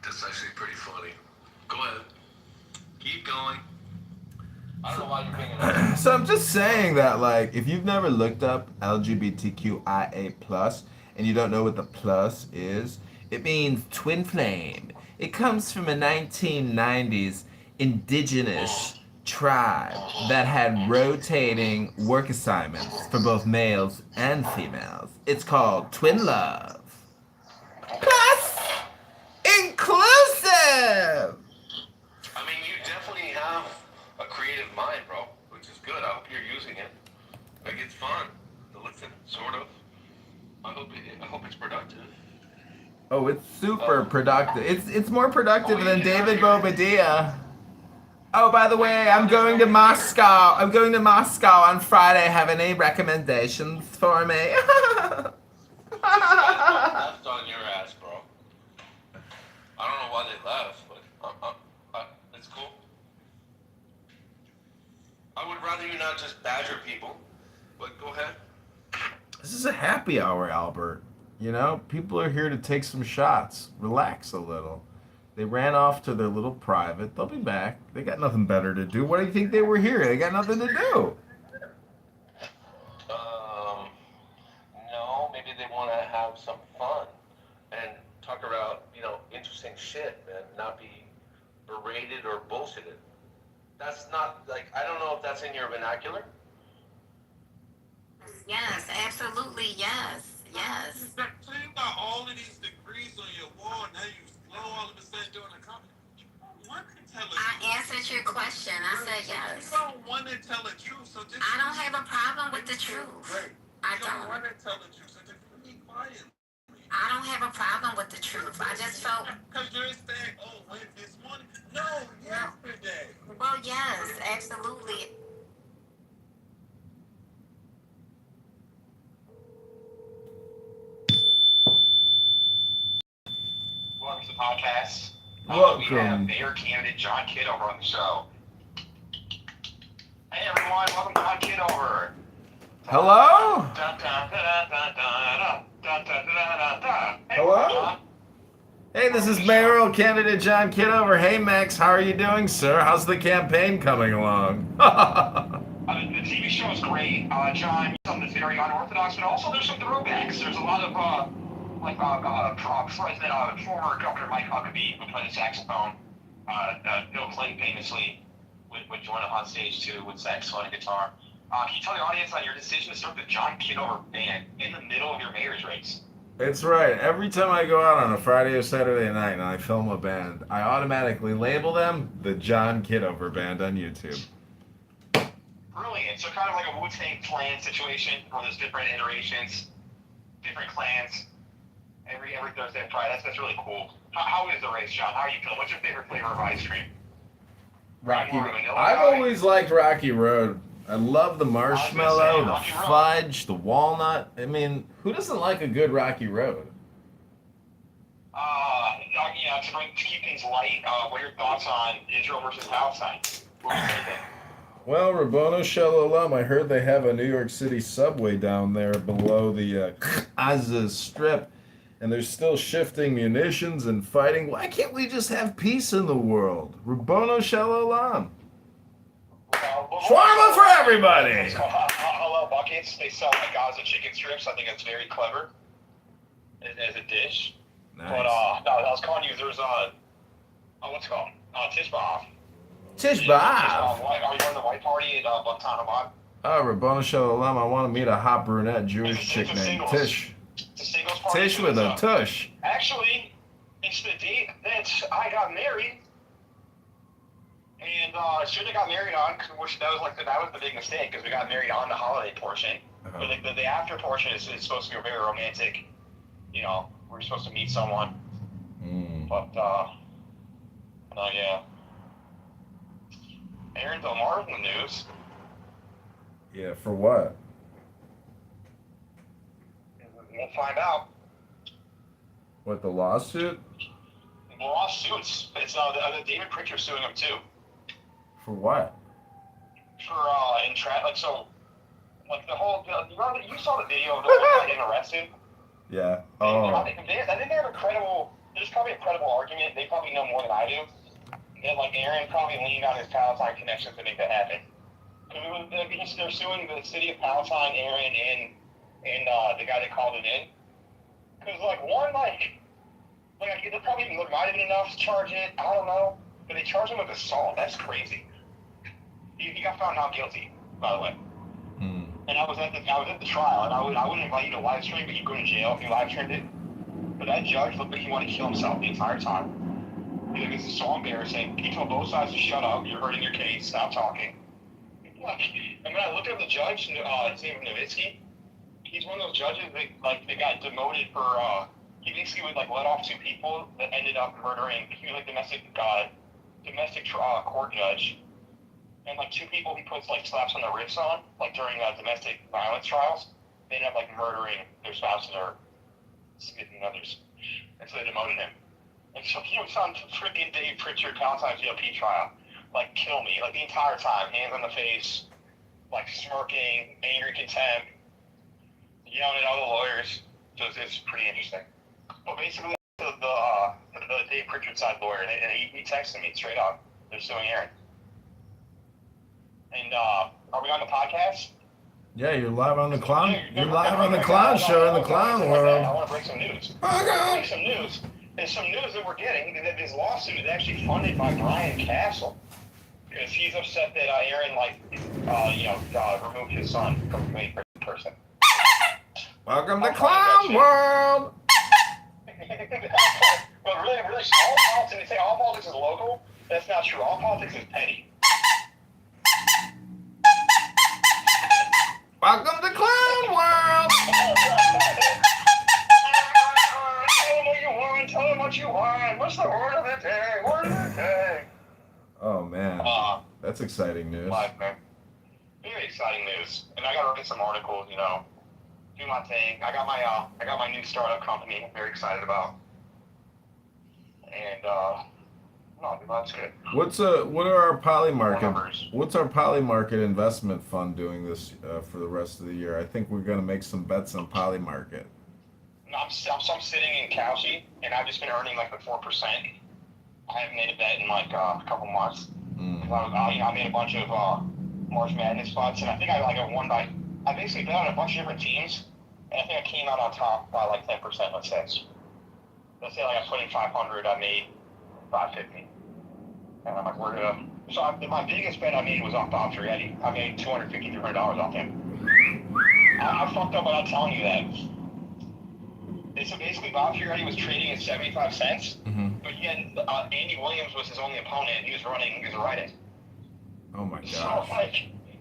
That's actually pretty funny. Go ahead. Keep going. I don't know why you're being an So I'm just saying that, like, if you've never looked up LGBTQIA plus and you don't know what the plus is, it means twin flame. It comes from a 1990s indigenous tribe that had rotating work assignments for both males and females. It's called twin love. Plus inclusive. I mean, you definitely have a creative mind, bro, which is good. I hope you're using it. Like, it's fun to listen, sort of. I hope it's productive. Oh, it's super productive. It's more productive than David Bobadilla. Oh, by the way, I'm going to Moscow. I'm going to Moscow on Friday. Have any recommendations for me? Left on your ass, bro. I don't know why they left, but it's cool. I would rather you not just badger people, but go ahead. This is a happy hour, Albert. You know, people are here to take some shots. Relax a little. They ran off to their little private. They'll be back. They got nothing better to do. What do you think they were here? They got nothing to do. No, maybe they want to have some fun and talk about, interesting shit and not be berated or bullshitted. That's not, I don't know if that's in your vernacular. Yes, absolutely, yes. So you got all of these degrees on your wall, now you slow all of a sudden doing a comment. One can tell the truth. I answered your question. I said yes. You don't want to tell the truth, so just... I don't have a problem with the truth. Right. I You don't don't. want to tell the truth, so just be quiet. I don't have a problem with the truth. I just felt... Because you're saying, oh, when this morning? No, yesterday. Well, yes, absolutely. Welcome to the podcast. We have Welcome. Mayor candidate John Kitover on the show. Hey everyone, welcome to John Kitover. Hello? Hey, Hello? John. Hey, this is mayoral candidate John Kitover. Hey, Max, how are you doing, sir? How's the campaign coming along? The TV show is great. John, something that's very unorthodox, but also there's some throwbacks. There's a lot of former Governor Mike Huckabee, who played the saxophone. Bill Clinton famously would join up on stage too with saxophone and guitar. Can you tell the audience on your decision to start the John Kitover band in the middle of your mayor's race? It's right. Every time I go out on a Friday or Saturday night and I film a band, I automatically label them the John Kitover Band on YouTube. Brilliant. So kind of like a Wu-Tang Clan situation where there's different iterations, different clans, every Thursday and Friday. That's really cool. How is the race, John? How are you feeling? What's your favorite flavor of ice cream? Rocky. More of a vanilla I've guy? always liked Rocky Road. I love the marshmallow, the Rocky Road. fudge, the walnut. I mean, who doesn't like a good Rocky Road? To keep things light, what are your thoughts on Israel versus Palestine? What do you think? Well, Rabboni Shalom, I heard they have a New York City subway down there below the Gaza Strip, and they're still shifting munitions and fighting. Why can't we just have peace in the world? Rabboni Shalom. Shawarma for everybody! It's called halal buckets. They sell like Gaza chicken strips. I think that's very clever as a dish. Nice. But I was calling you. There's what's it called? Tishbah. Tishbah. Are you on the white party at Guantanamo? Oh, Rabboni Shalom, I want to meet a hot brunette Jewish chick named Tish. It's a singles party. Tish with a tush. Actually, it's the date that I got married. And should have got married on, which that was the big mistake, because we got married on the holiday portion. But the after portion is supposed to be very romantic. You know, we're supposed to meet someone. But no, yeah. Aaron Del Mar in the news. Yeah, for what? We'll find out. What, the lawsuit? Lawsuits. It's the David Pritchard suing him too. For what? For the whole. You saw the video of the guy getting arrested. Yeah. I think they have a credible. There's probably a credible argument. They probably know more than I do. That like Aaron probably leaned on his Palatine connections to make that happen. Because they're suing the city of Palatine, Aaron, and the guy that called it in. Because they probably might have been enough to charge it. I don't know, but they charged him with assault. That's crazy. He got found not guilty, by the way. And I was at the trial, and I wouldn't invite you to live stream, but you go to jail if you live streamed it. But that judge looked like he wanted to kill himself the entire time. He's like, this is so embarrassing. He told both sides to shut up. You're hurting your case. Stop talking. And when I looked at the judge, his name is Nowitzki. He's one of those judges that got demoted for. He basically would let off 2 people that ended up murdering. He was domestic court judge. And 2 people he puts slaps on the wrists on, during domestic violence trials, they end up murdering their spouses or significant others. And so they demoted him. And so he was on freaking Dave Pritchard Palatine's GOP trial. Kill me. The entire time, hands on the face, smirking, angry contempt, yelling at all the lawyers. So it's pretty interesting. But basically, the Dave Pritchard side lawyer, and he texted me straight up. They're suing Aaron. And are we on the podcast? Yeah, you're live on the clown. You're live on the clown show in the clown world. I want to break some news. There's some news that we're getting that this lawsuit is actually funded by Brian Castle, because he's upset that Aaron removed his son from the main person. Welcome to Clown World. But really, all politics. They say all politics is local. That's not true. All politics is petty. Welcome to Clown World. Tell them what you want. What's the word of the day? Word of the day. Oh man, that's exciting news. Live, man. Very exciting news. And I gotta write some articles. Do my thing. I got my new startup company. I'm very excited about. And that's good. What's our Polymarket investment fund doing this for the rest of the year? I think we're gonna make some bets on Polymarket. I'm sitting in Kalshi, and I've just been earning the 4%. I haven't made a bet in a couple months. I made a bunch of March Madness spots, and I think I basically bet on a bunch of different teams, and I think I came out on top by 10%. Let's say I put in 500, I made 550, and I'm we're gonna. So my biggest bet I made was on Bob Ferretti. I made $250-$300 off him. I fucked up without telling you that. So basically, Bob Ferretti was trading at 75 cents, but he had Andy Williams was his only opponent. He was running as a write-in. Oh my god! So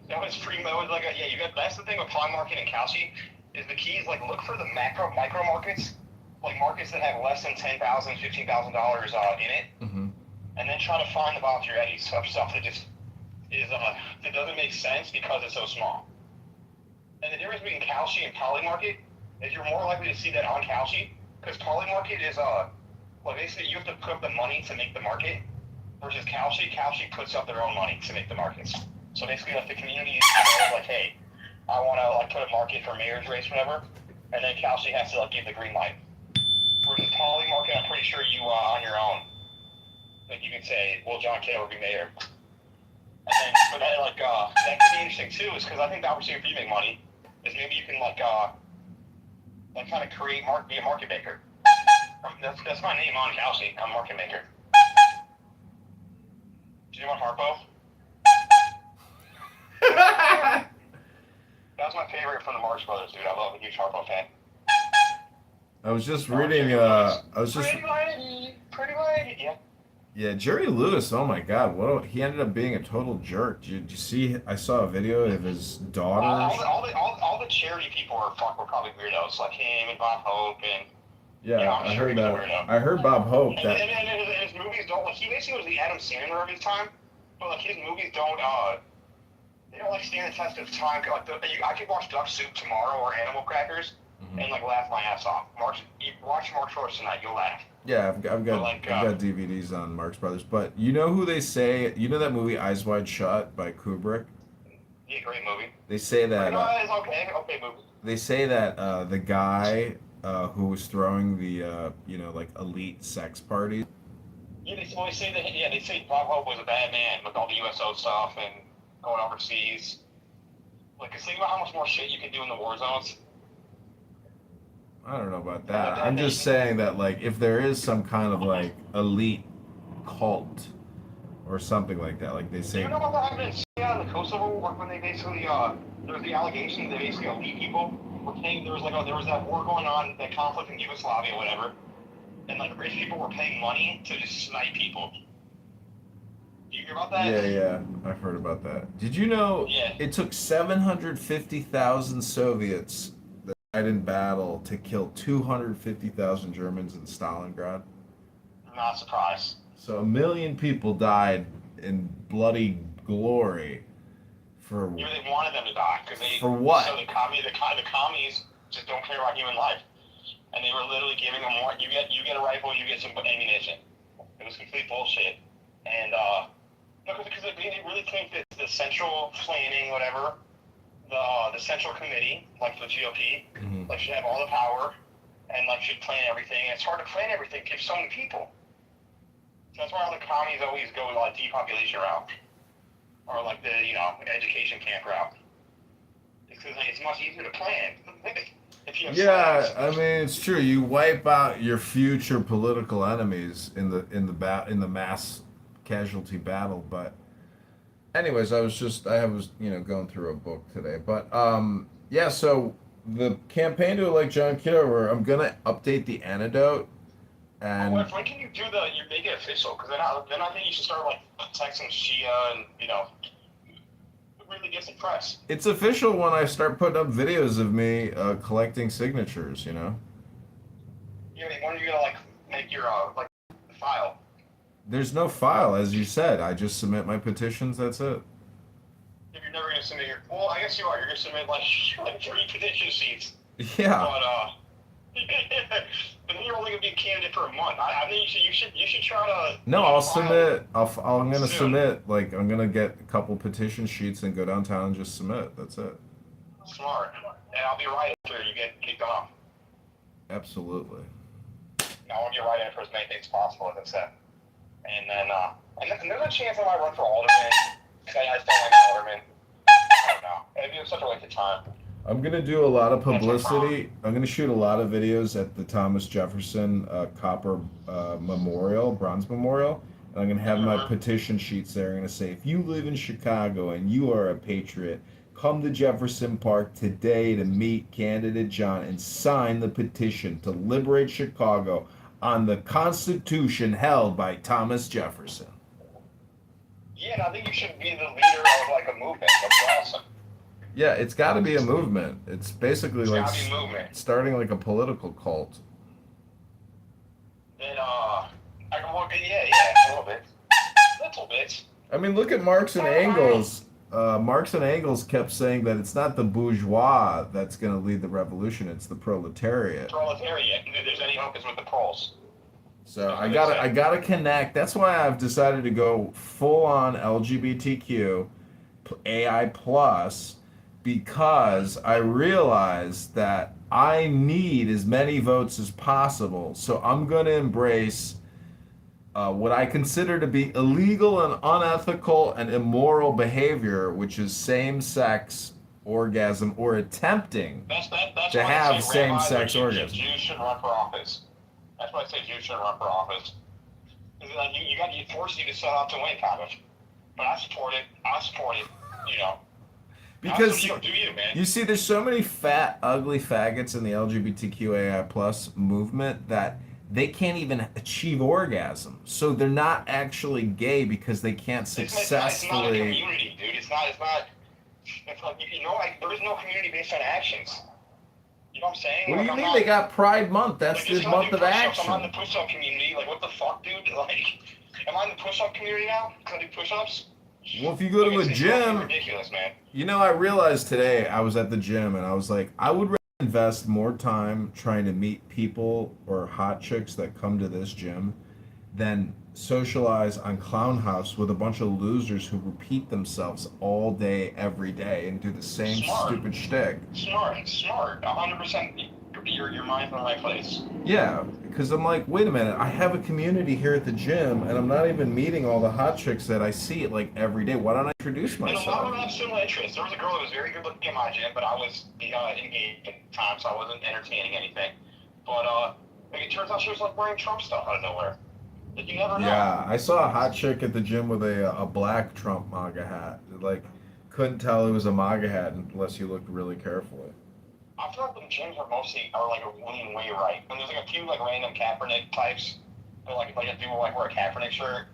that was pretty. That's the thing with Polymarket and Kalshi is the key is look for the micro markets, markets that have less than $10,000, $15,000 in it, and then try to find the Bob Ferretti stuff that just is that doesn't make sense because it's so small. And the difference between Kalshi and Polymarket is you're more likely to see that on Kalshi, because Polymarket is basically you have to put up the money to make the market, versus Kalshi puts up their own money to make the markets. So basically the community is hey, I want to put a market for mayor's race, whatever, and then Kalshi has to give the green light. Versus Polymarket, I'm pretty sure you on your own, you can say, will John Kitover be mayor? And then for that that could be interesting too, is because I think the opportunity for you to make money is maybe you can kind of be a market maker. That's my name on Kalshi. I'm a market maker. Do you want Harpo? That was my favorite from the Marx Brothers, dude. I love a huge Harpo fan. I was just reading. Pretty lady. Yeah. Yeah, Jerry Lewis. Oh my God, he ended up being a total jerk. Did you see? I saw a video of his daughter. All the charity people were probably weirdos, like him and Bob Hope and Yeah, I'm I sure heard he was a that. weirdo. I heard Bob Hope And, that. his movies don't. Like, he basically was the Adam Sandler of his time, but like his movies don't. They don't like stand the test of time. Like I could watch Duck Soup tomorrow or Animal Crackers and like laugh my ass off. Watch Marx Brothers tonight, you'll laugh. Yeah, I've got DVDs on Marx Brothers. But you know who they say? You know that movie Eyes Wide Shut by Kubrick? Yeah, great movie. They say that. It's okay movie. They say that the guy who was throwing the like elite sex parties. Yeah, they say that. Yeah, they say Bob Hope was a bad man with all the USO stuff and going overseas. Like, 'cause think about how much more shit you can do in the war zones. I don't know about that. I'm just saying that, like, if there is some kind of like elite cult or something like that, like they say. Do you know what happened in Syria and the Kosovo when they basically there was the allegation that basically elite people were paying. There was that war going on, that conflict in Yugoslavia, whatever, and like rich people were paying money to just snipe people. Do you hear about that? Yeah, I've heard about that. Did you know it took 750,000 Soviets that died in battle to kill 250,000 Germans in Stalingrad? Not surprised. So 1 million people died in bloody glory for. They wanted them to die because they. For what? So the commies just don't care about human life, and they were literally giving them more. You get a rifle, you get some ammunition. It was complete bullshit, and because they really think that the central planning, whatever, the central committee, like the GOP, like should have all the power, and like should plan everything. And it's hard to plan everything because so many people. So that's why all the commies always go like depopulation route, or like the education camp route. Because it's much easier to plan. If you have Yeah, I mean it's true. You wipe out your future political enemies in the mass casualty battle. But anyways, I was going through a book today. But yeah. So the campaign to elect John Kitover, I'm gonna update the antidote. And when can you you make it official? Because then I think you should start like texting Shia and really get some press. it's official when I start putting up videos of me collecting signatures. When are you gonna like make your like file? There's no file, as you said. I just submit my petitions. That's it. If you're never gonna submit well, I guess you are. You're gonna submit like 3 petition sheets. Yeah. But but then you're only gonna be a candidate for a month. I think you should try to. No, I'll submit. I'm gonna submit. Like I'm gonna get a couple petition sheets and go downtown and just submit. That's it. Smart. And I'll be right after you get kicked off. Absolutely. I want to be right in for as many things as possible, as I said. And then and there's a chance I might run for alderman. Because I just don't like alderman. I don't know. It'd be such a waste of time. I'm gonna do a lot of publicity. I'm gonna shoot a lot of videos at the Thomas Jefferson Copper Memorial, Bronze Memorial, and I'm gonna have my petition sheets there. I'm gonna say, if you live in Chicago and you are a patriot, come to Jefferson Park today to meet candidate John and sign the petition to liberate Chicago on the Constitution held by Thomas Jefferson. Yeah, and I think you should be the leader of like a movement. That'd be awesome. Yeah, it's got to be a movement. It's basically like starting like a political cult. And I can look at a little bit. I mean, look at Marx and Engels. Marx and Engels kept saying that it's not the bourgeois that's going to lead the revolution; it's the proletariat. Proletariat. If there's any hope, it's with the proles. So I gotta connect. That's why I've decided to go full on LGBTQ, AI plus. Because I realize that I need as many votes as possible. So I'm going to embrace what I consider to be illegal and unethical and immoral behavior, which is same-sex orgasm or attempting to have same-sex orgasm. Jews should run for office. That's why I say Jews should run for office. Like you force you to set out to win, kind of. But I support it. Because you see, there's so many fat, ugly faggots in the LGBTQAI plus movement that they can't even achieve orgasm. So they're not actually gay because they can't It's not a successfully. community, dude. It's like, there is no community based on actions. You know what I'm saying? What do Like, you I'm mean? not, They got Pride Month. That's like, the just 'cause I month do of push-ups, I'm not in action. the push-up community. Like, what the fuck, dude? Like, am I in the push-up community now? Because I do push-ups? Well, if you go to Like, the it's fucking gym, ridiculous, man. you know, I realized today I was at the gym and I was like, I would rather invest more time trying to meet people or hot chicks that come to this gym than socialize on Clown House with a bunch of losers who repeat themselves all day, every day, and do the same Smart. stupid shtick. Smart. 100%. Your mind's in the right place. Yeah, because I'm like, wait a minute, I have a community here at the gym, and I'm not even meeting all the hot chicks that I see like every day. Why don't I introduce And a lot of myself? them have similar interests. There was a girl that was very good looking in my gym, but I was engaged at the time, so I wasn't entertaining anything. But like, it turns out she was like wearing Trump stuff out of nowhere. Like, you never know. Yeah, I saw a hot chick at the gym with a black Trump MAGA hat. Like, couldn't tell it was a MAGA hat unless you looked really carefully. I feel like the gyms are like leaning way right. And there's like a few like random Kaepernick types. They're like a dude will like wear a Kaepernick shirt.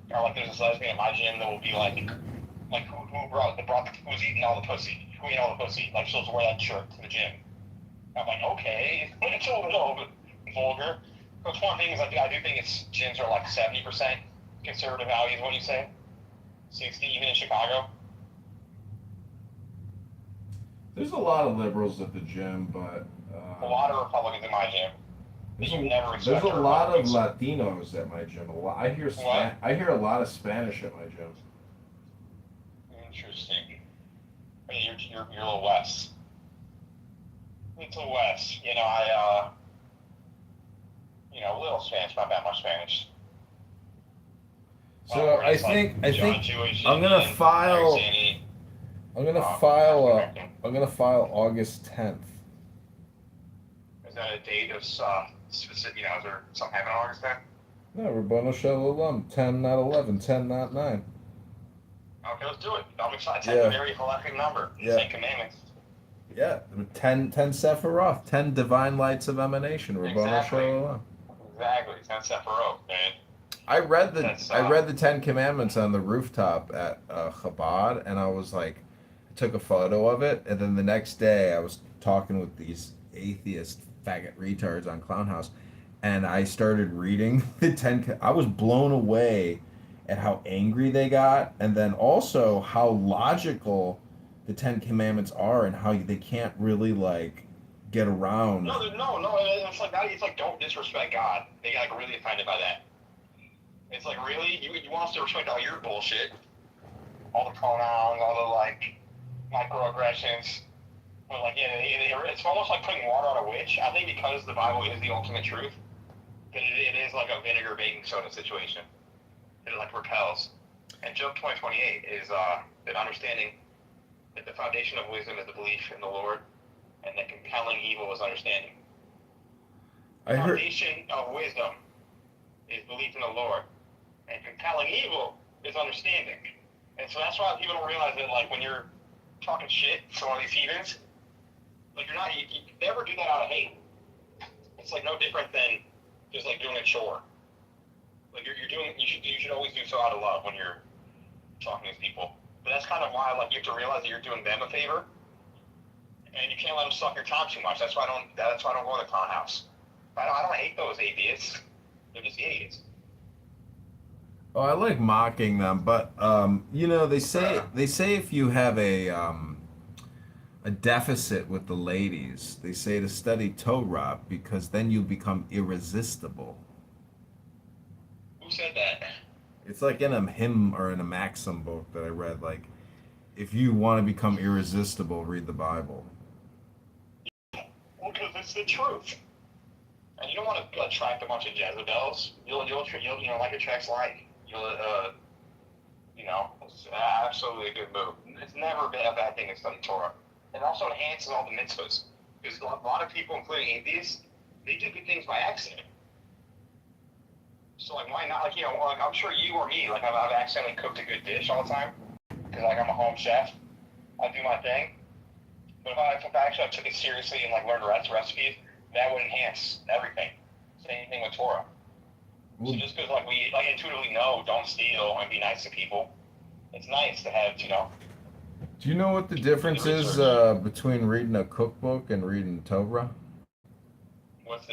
Or like there's this lesbian at my gym that will be like who's eating all the pussy? Who ate all the pussy? Like, she'll wear that shirt to the gym. I'm like, okay, it's a little bit vulgar. But one thing is, I do think gyms are like 70% conservative values. What do you say? 60, even in Chicago. There's a lot of liberals at the gym, but A lot of Republicans in my gym. there's a lot of Latinos at my gym. I hear I hear a lot of Spanish at my gym. Interesting. I mean, you're a little west. It's a west. You know, a little Spanish, not that much Spanish. So I think I'm gonna file. I'm gonna file August 10th. Is that a date of specific? Is there something happening on August 10th? No, Rabbanu Shalom. 10, not 11. 10, not 9. Okay, let's do it. I'm excited. 10 Yeah. is a very halachic number. Yeah. 10 commandments. Yeah, 10 Sephiroth. 10 divine lights of emanation. Rabbanu Exactly. Shalom. Exactly. 10 Sephiroth, man. I read the 10 Commandments on the rooftop at Chabad, and I was like, I took a photo of it, and then the next day I was talking with these atheist faggot retards on Clown House, and I started reading the 10. I was blown away at how angry they got, and then also how logical the 10 Commandments are, and how they can't really like get around. No. It's like don't disrespect God. They got like really offended by that. It's like, really? You want us to respect all your bullshit? All the pronouns, all the, like, microaggressions. But, like, it's almost like putting water on a witch. I think because the Bible is the ultimate truth, that it is like a vinegar baking soda situation. It, like, repels. And Job 20:28 is that understanding that the foundation of wisdom is the belief in the Lord, and that compelling evil is understanding. The foundation of wisdom is belief in the Lord. And compelling evil is understanding. And so that's why people don't realize that, like, when you're talking shit to one of these heathens, like, you never do that out of hate. It's, like, no different than just, like, doing a chore. Like, you should always do so out of love when you're talking to these people. But that's kind of why, like, you have to realize that you're doing them a favor, and you can't let them suck your time too much. That's why I don't go to the Clown House. I don't hate those atheists. They're just idiots. Oh, I like mocking them, but they say if you have a deficit with the ladies, they say to study Torah because then you become irresistible. Who said that? It's like in a hymn or in a maxim book that I read. Like, if you want to become irresistible, read the Bible. Well, because it's the truth. And you don't want to attract a bunch of Jezebels. You'll like attracts like. It's absolutely a good move. It's never been a bad thing to study Torah. It also enhances all the mitzvahs. Because a lot of people, including atheists, they do good things by accident. So, like, why not? Like, I'm sure you or me, like, I've accidentally cooked a good dish all the time. Because, like, I'm a home chef. I do my thing. But if I actually took it seriously and, like, learned recipes, that would enhance everything. Same thing with Torah. Well, So just because like we like intuitively know don't steal and be nice to people, it's nice to have, you know. do you know what the difference is between reading a cookbook and reading Torah? What's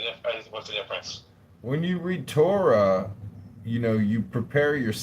the difference? When you read Torah, you know, you prepare yourself